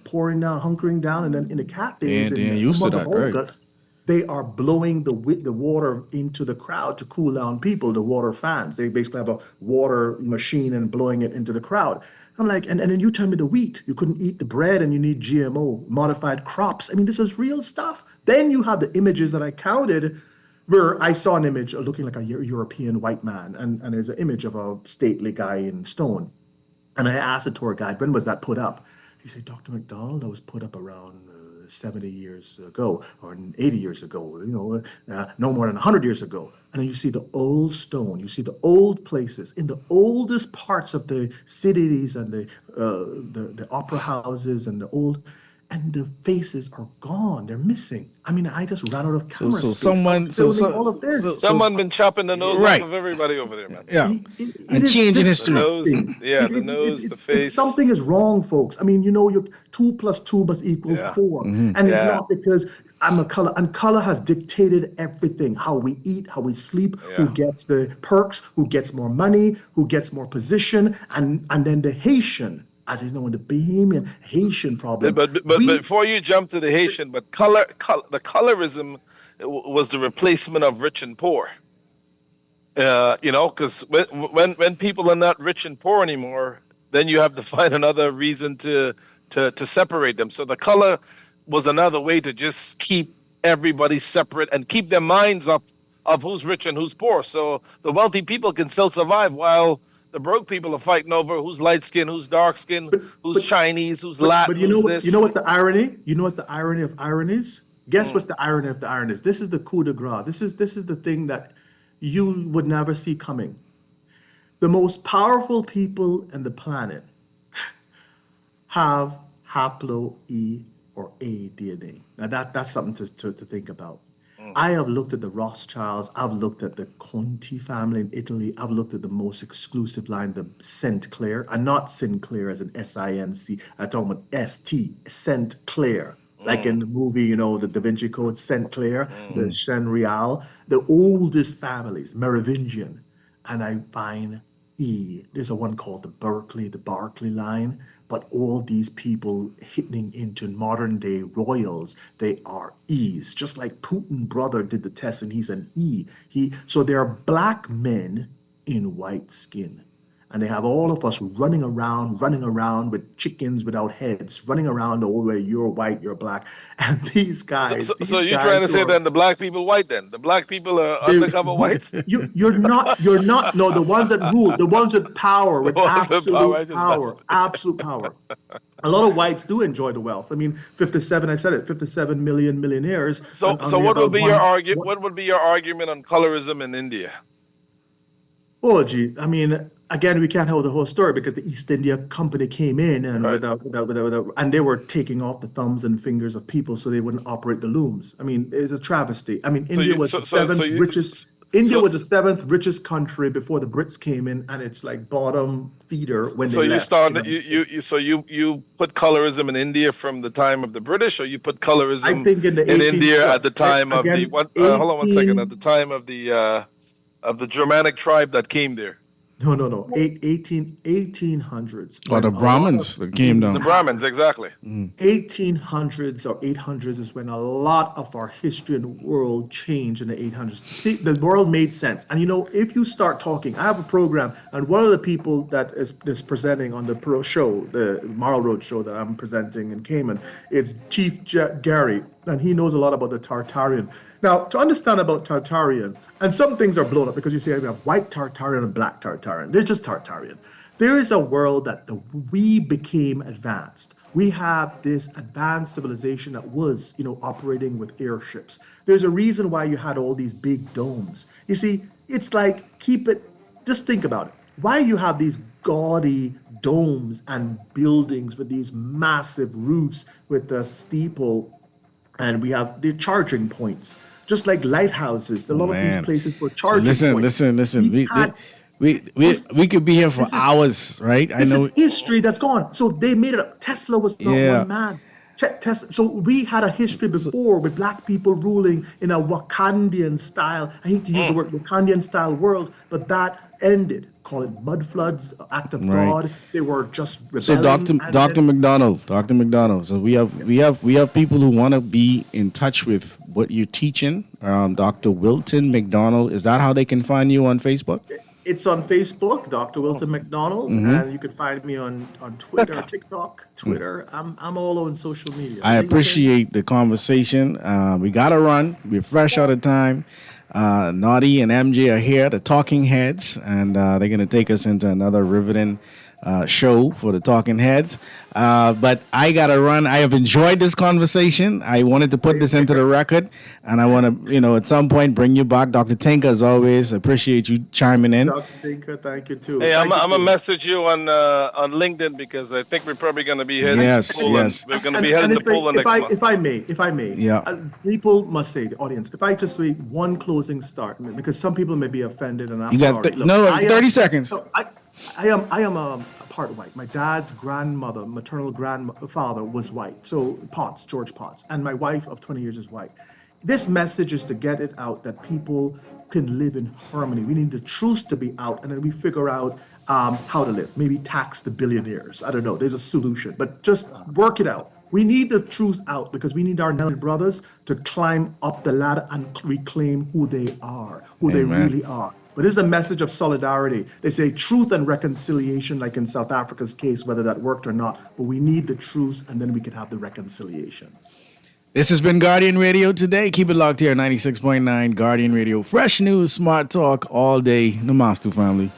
pouring down, hunkering down. And then in the cafes, in the month of August, they are blowing the water into the crowd to cool down people, the water fans. They basically have a water machine and blowing it into the crowd. I'm like, and then you tell me the wheat. You couldn't eat the bread and you need GMO, modified crops. I mean, this is real stuff. Then you have the images that I counted where I saw an image looking like a European white man, and there's an image of a stately guy in stone. And I asked the tour guide, when was that put up? He said, Dr. McDonald, that was put up around 70 years ago or 80 years ago, no more than 100 years ago. And then you see the old stone, you see the old places in the oldest parts of the cities and the opera houses and the faces are gone. They're missing. I mean, I just ran out of camera space. Someone been chopping the nose off of everybody over there, man. Yeah, and changing history. The nose, the face. Something is wrong, folks. I mean, your 2 + 2 must equal 4, and it's not because I'm a color. And color has dictated everything: how we eat, how we sleep, who gets the perks, who gets more money, who gets more position, and then the Haitian. As is known, the Bahamian Haitian problem. But before you jump to the Haitian, but the colorism was the replacement of rich and poor. Because when people are not rich and poor anymore, then you have to find another reason to separate them. So the color was another way to just keep everybody separate and keep their minds up of who's rich and who's poor. So the wealthy people can still survive while the broke people are fighting over who's light skin, who's dark skin, who's Chinese, who's Latin. But you know what's the irony? You know what's the irony of ironies? Guess what's the irony of the ironies? This is the coup de grace. This is the thing that you would never see coming. The most powerful people in the planet have haplo E or A DNA. Now that's something to think about. I have looked at the Rothschilds. I've looked at the Conti family in Italy. I've looked at the most exclusive line, the St. Clair, and not Sinclair as an S-I-N-C. I'm talking about S-T, St. Clair. Like in the movie, the Da Vinci Code, St. Clair, the Shenrial, the oldest families, Merovingian. And I find E. There's a one called the Barclay line. But all these people hitting into modern day royals, they are E's. Just like Putin brother did the test and he's an E. So there are black men in white skin. And they have all of us running around with chickens without heads, running around the whole way, you're white, you're black. And these guys. So you're trying to say then the black people white then? The black people are undercover white? You're not. No, the ones that rule, the ones with power, with absolute power. A lot of whites do enjoy the wealth. I mean, 57 million millionaires. So what would be your argument? What would be your argument on colorism in India? Oh, geez. I mean, again, we can't hold the whole story because the East India Company came in and and they were taking off the thumbs and fingers of people so they wouldn't operate the looms. I mean, it's a travesty. I mean, India was the seventh richest country before the Brits came in, and it's like bottom feeder when they left. So you put colorism in India from the time of the British, or you put colorism I think in India at the time of the hold on one second, at the time of the Germanic tribe that came there. No. 1800s. Or the Brahmins that came down. The Brahmins, exactly. 1800s or 800s is when a lot of our history in the world changed in the 800s. The world made sense. And if you start talking, I have a program, and one of the people that is presenting on the pro show, the Marl Road show that I'm presenting in Cayman, is Chief Gary, and he knows a lot about the Tartarian. Now, to understand about Tartarian, and some things are blown up because you say we have white Tartarian and black Tartarian. They're just Tartarian. There is a world that we became advanced. We have this advanced civilization that was, operating with airships. There's a reason why you had all these big domes. You see, it's like, just think about it. Why you have these gaudy domes and buildings with these massive roofs with the steeple, and we have the charging points, just like lighthouses. A lot of these places were charging points. Listen. We could be here for hours, right? This is history that's gone. So they made it up. Tesla was not one man. Tesla. So we had a history before with black people ruling in a Wakandian style. I hate to use the word Wakandian style world, but that ended. Call it mud floods, act of God. They were just rebelling. So Dr. McDonald. So we have people who want to be in touch with what you're teaching. Dr. Wilton McDonald. Is that how they can find you on Facebook? It's on Facebook, Dr. Wilton McDonald, and you can find me on Twitter, TikTok, Twitter. I'm all on social media. I appreciate the conversation. We gotta run. We're fresh out of time. Naughty and MJ are here, the talking heads, and they're gonna take us into another riveting show for the talking heads. But I gotta run. I have enjoyed this conversation. I wanted to put this into the record, and I want to, at some point bring you back, Dr. Tinker. As always, appreciate you chiming in. Dr. Tinker, thank you too. Hey, I'm gonna message you on LinkedIn because I think we're probably gonna be heading. Yes. We're gonna be heading to Poland next month. If I may, people must say, the audience, if I just say one closing start, because some people may be offended, and I'm sorry. 30 seconds. So I am a part white. My dad's grandmother, maternal grandfather, was white. So George Potts, and my wife of 20 years is white. This message is to get it out that people can live in harmony. We need the truth to be out, and then we figure out how to live. Maybe tax the billionaires. I don't know. There's a solution, but just work it out. We need the truth out because we need our Nelly brothers to climb up the ladder and reclaim who they are, who they really are. But this is a message of solidarity. They say truth and reconciliation, like in South Africa's case, whether that worked or not. But we need the truth, and then we can have the reconciliation. This has been Guardian Radio today. Keep it locked here, 96.9 Guardian Radio. Fresh news, smart talk all day. Namaste, family.